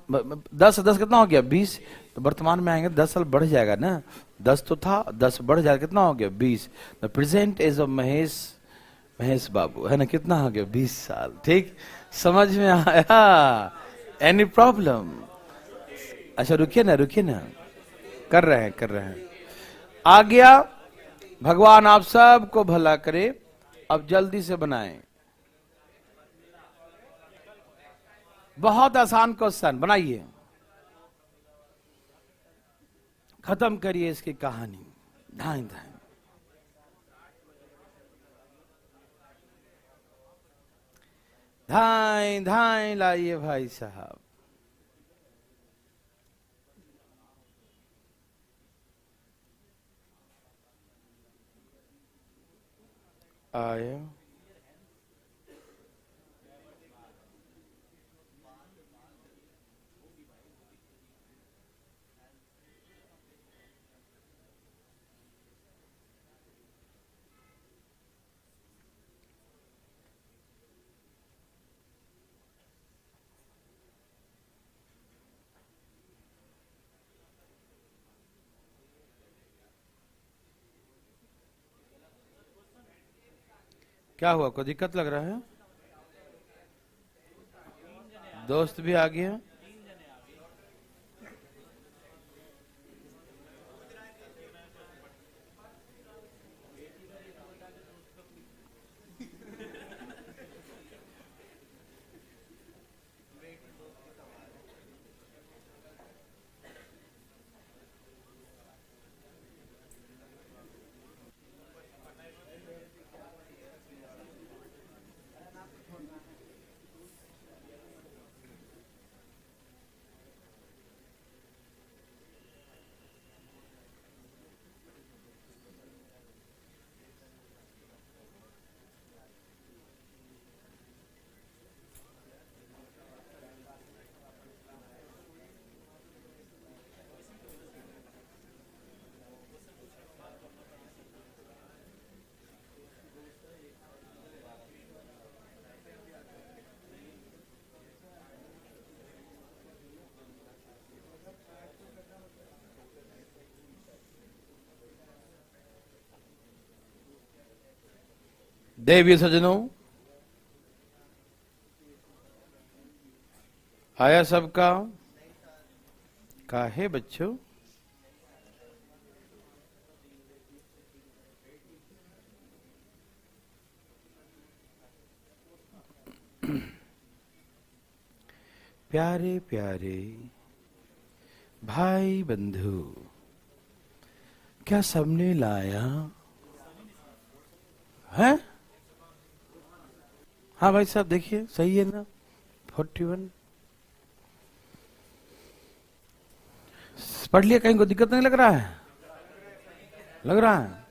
A: 10 10 कितना हो गया? 20। तो वर्तमान में आएंगे 10 साल बढ़ जाएगा ना, 10 तो था, 10 बढ़ जाएगा, कितना हो गया? 20। The present age of Mahesh, Mahesh Babu है ना, कितना हो गया? 20 साल। ठीक, समझ में आया? Any problem? अच्छा रुकिए ना, रुकिए ना, कर रहे हैं, कर रहे हैं। आ गया? भगवान आप सबको भला करे। अब जल्दी से बनाएं, बहुत आसान क्वेश्चन बनाइए, खत्म करिए इसकी कहानी। धाई धाई धाई धाई लाइए भाई साहब। आए क्या हुआ, कोई दिक्कत लग रहा है? दोस्त भी आ गया? देवी सजनों, आया सबका? काहे बच्चों? प्यारे प्यारे भाई बंधु, क्या सबने लाया है? हाँ भाई साहब, देखिए सही है ना? 41 पढ़ लिया, कहीं को दिक्कत नहीं लग रहा है? लग रहा है?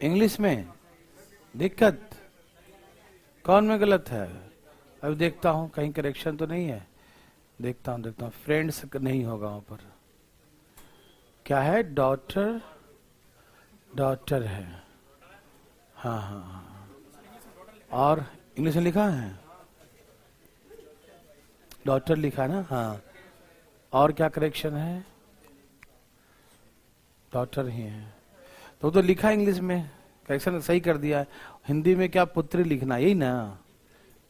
A: इंग्लिश में दिक्कत? कौन में गलत है? अब देखता हूं कहीं करेक्शन तो नहीं है। देखता हूं फ्रेंड्स नहीं होगा वहां पर। क्या है? डॉटर, डॉटर है। हाँ हाँ हाँ, और इंग्लिश में लिखा है डॉटर, लिखा है ना? हाँ, और क्या करेक्शन है? डॉटर ही है तो लिखा इंग्लिश में, करेक्शन सही कर दिया है। हिंदी में क्या पुत्री लिखना, यही ना?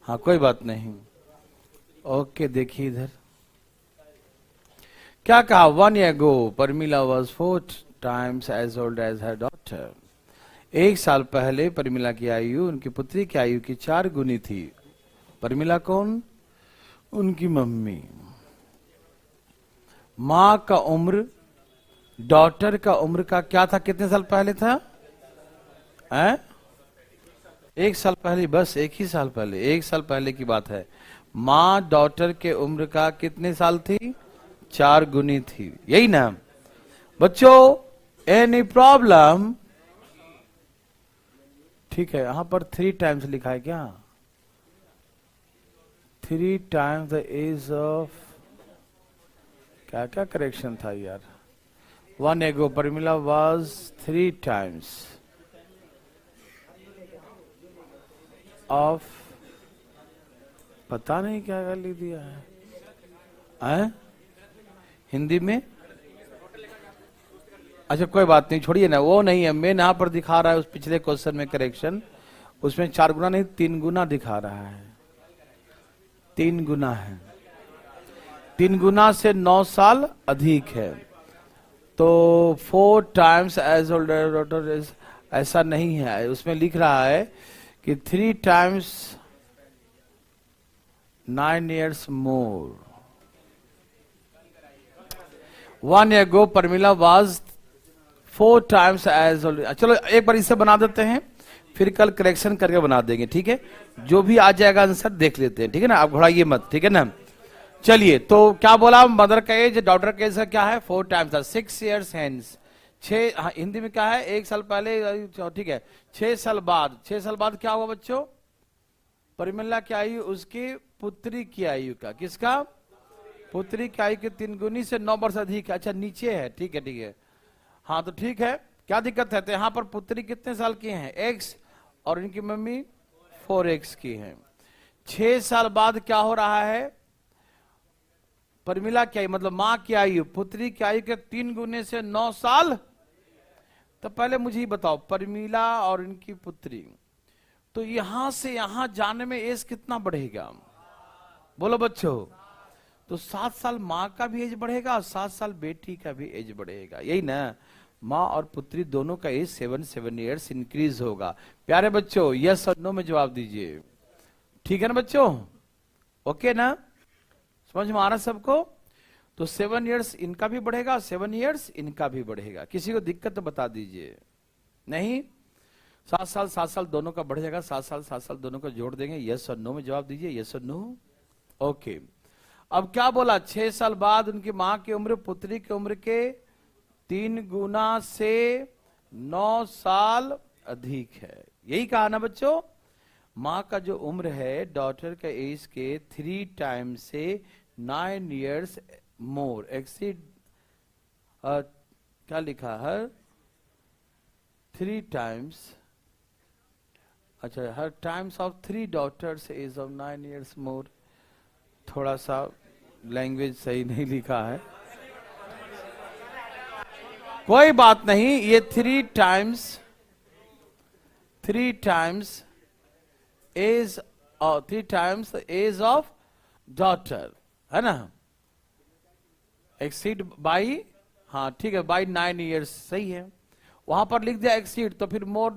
A: हाँ, कोई बात नहीं। ओके, देखिए इधर क्या कहा। 1 year ago Parmila was 4 times as old as her daughter। 1 साल पहले परमिला की आयु उनकी पुत्री की आयु की 4 गुनी थी। परमिला कौन? उनकी मम्मी। माँ का उम्र डॉटर का उम्र का क्या था? कितने साल पहले था? 1 साल पहले, बस 1 ही साल पहले, 1 साल पहले की बात है। माँ डॉटर के उम्र का कितने साल थी? 4 गुनी थी, यही ना बच्चों? Any problem? ठीक है, यहां पर 3 times लिखा है क्या? 3 times द एज ऑफ, क्या क्या करेक्शन था यार? 1 year ago Parmila was 3 times of, पता नहीं क्या लिख दिया है हिंदी में। अच्छा कोई बात नहीं, छोड़िए ना, वो नहीं है। मैं यहां पर दिखा रहा है उस पिछले क्वेश्चन में करेक्शन, उसमें 4 गुना नहीं 3 गुना दिखा रहा है। 3 गुना है, 3 गुना से 9 साल अधिक है। तो 4 times as old as daughter is, ऐसा नहीं है। उसमें लिख रहा है कि 3 times 9 years more। 1 year ago Parmila was 4 times as old। चलो एक बार इसे बना देते हैं, फिर कल करेक्शन करके बना देंगे, ठीक है? जो भी आ जाएगा आंसर देख लेते हैं, ठीक है ना? आप घुड़ाइए मत, ठीक है ना? चलिए, तो क्या बोला? मदर का एज, डॉटर का एज का क्या है? 4 times था, 6 years hence। 6, हाँ, हिंदी में क्या है? 1 साल पहले, ठीक है। 6 साल बाद, 6 साल बाद क्या हुआ बच्चों? परमिला की आयु उसकी पुत्री की आयु का, किसका? पुत्री की आयु के 3 गुनी से 9 वर्ष अधिक। अच्छा नीचे है, ठीक है, ठीक है। हाँ तो ठीक है, क्या दिक्कत है? तो यहाँ पर पुत्री कितने साल की हैं? X, और इनकी मम्मी 4X की हैं। 6 साल बाद क्या हो रहा है? परमिला की आयु, मतलब माँ की आयु पुत्री की आयु के 3 गुने से 9 साल तो पहले मुझे ही बताओ, परमीला और इनकी पुत्री, तो यहां से यहां जाने में एज कितना बढ़ेगा? बोलो बच्चों। तो 7 साल माँ का भी एज बढ़ेगा और 7 साल बेटी का भी एज बढ़ेगा, यही ना? माँ और पुत्री दोनों का एज 7 ईयर्स इंक्रीज होगा। प्यारे बच्चों, यस और नो में जवाब दीजिए। ठीक है ना बच्चों? ओके ना? समझ में आ रहा सबको? तो 7 ईयर्स इनका भी बढ़ेगा, 7 ईयर्स इनका भी बढ़ेगा। किसी को दिक्कत तो बता दीजिए। नहीं? 7 साल दोनों का बढ़ जाएगा, 7 साल दोनों का जोड़ देंगे। यस और नो में जवाब दीजिए, यस और नो। ओके। अब क्या बोला? 6 साल बाद उनकी मां की उम्र पुत्री की उम्र के 3 गुना से 9 साल अधिक है। यही कहा ना बच्चों? मां का जो उम्र है डॉटर का एज के 3 टाइम्स से 9 ईयर्स मोर एक्सीड, क्या लिखा है? 3 टाइम्स, अच्छा, हर times of 3 daughters age of 9 years more. थोड़ा सा लैंग्वेज सही नहीं लिखा है, कोई बात नहीं। ये 3 टाइम्स एज ऑफ डॉटर है ना, एक्सीड बाई, हाँ ठीक है, बाई 9 ईयर्स सही है। वहां पर लिख दिया एक्सीड, तो फिर मोर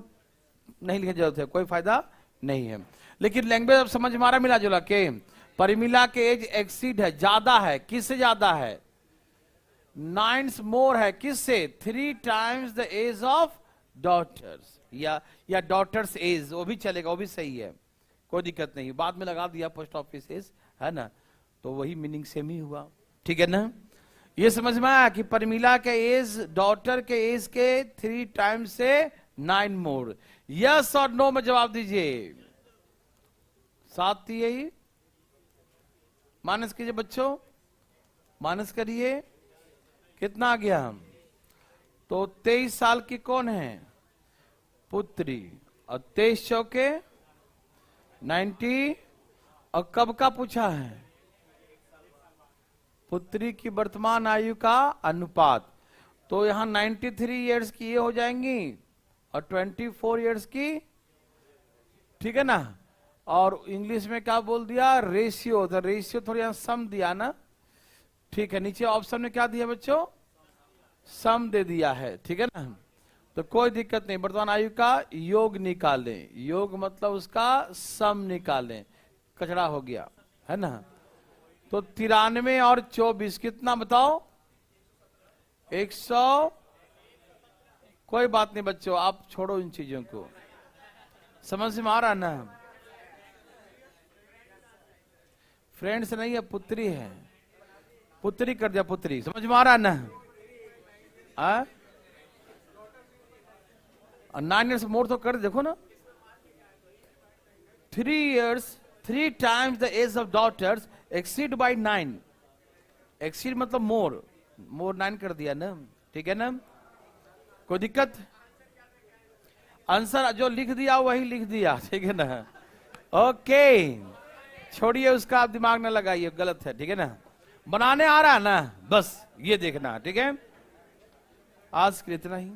A: नहीं लिखने की जरूरत है, कोई फायदा नहीं है। लेकिन लैंग्वेज अब समझ में आ रहा, मिला जुला के। परिमिला के एज एक्सीड है, ज्यादा है। किससे ज्यादा है? 9 मोर है। किससे? 3 times the age of daughters, या डॉटर्स एज, वो भी चलेगा, वो भी सही है, कोई दिक्कत नहीं। बाद में लगा दिया पोस्ट ऑफिस एज, है ना, तो वही मीनिंग सेम ही हुआ। ठीक है ना? ये समझ में आया कि परमिला के एज डॉटर के एज के 3 टाइम्स से 9 मोर। यस और नो में जवाब दीजिए। साथ ही यही माइनस कीजिए बच्चों, माइनस करिए, कितना आ गया? तो 23 साल की कौन है? पुत्री। और 23 चौके 90। और कब का पूछा है? पुत्री की वर्तमान आयु का अनुपात। तो यहां 93 ईयर्स की ये हो जाएंगी और 24 ईयर्स की, ठीक है ना? और इंग्लिश में क्या बोल दिया? रेशियो। तो रेशियो थोड़ी यहां सम दिया ना, ठीक है। नीचे ऑप्शन में क्या दिया बच्चों? सम दे दिया है, ठीक है ना? तो कोई दिक्कत नहीं। वर्तमान आयु का योग निकालें, योग मतलब उसका सम निकालें, कचरा हो गया, है ना? तो 93 और 24 कितना बताओ? 100। कोई बात नहीं बच्चों, आप छोड़ो इन चीजों को, समझ में आ रहा ना? फ्रेंड्स नहीं है, पुत्री है, पुत्री कर दिया, पुत्री। समझ में आ रहा ना? 9 ईयर्स मोर तो कर, देखो ना। 3 times the age of daughters exceed by 9। Exceed मतलब मोर, 9 कर दिया ना, ठीक है ना? कोई दिक्कत? आंसर जो लिख दिया वही लिख दिया, ठीक है ना? ओके, छोड़िए उसका, आप दिमाग ना लगाइए, गलत है, ठीक है ना? बनाने आ रहा है ना, बस ये देखना, ठीक है? आज के लिए इतना ही।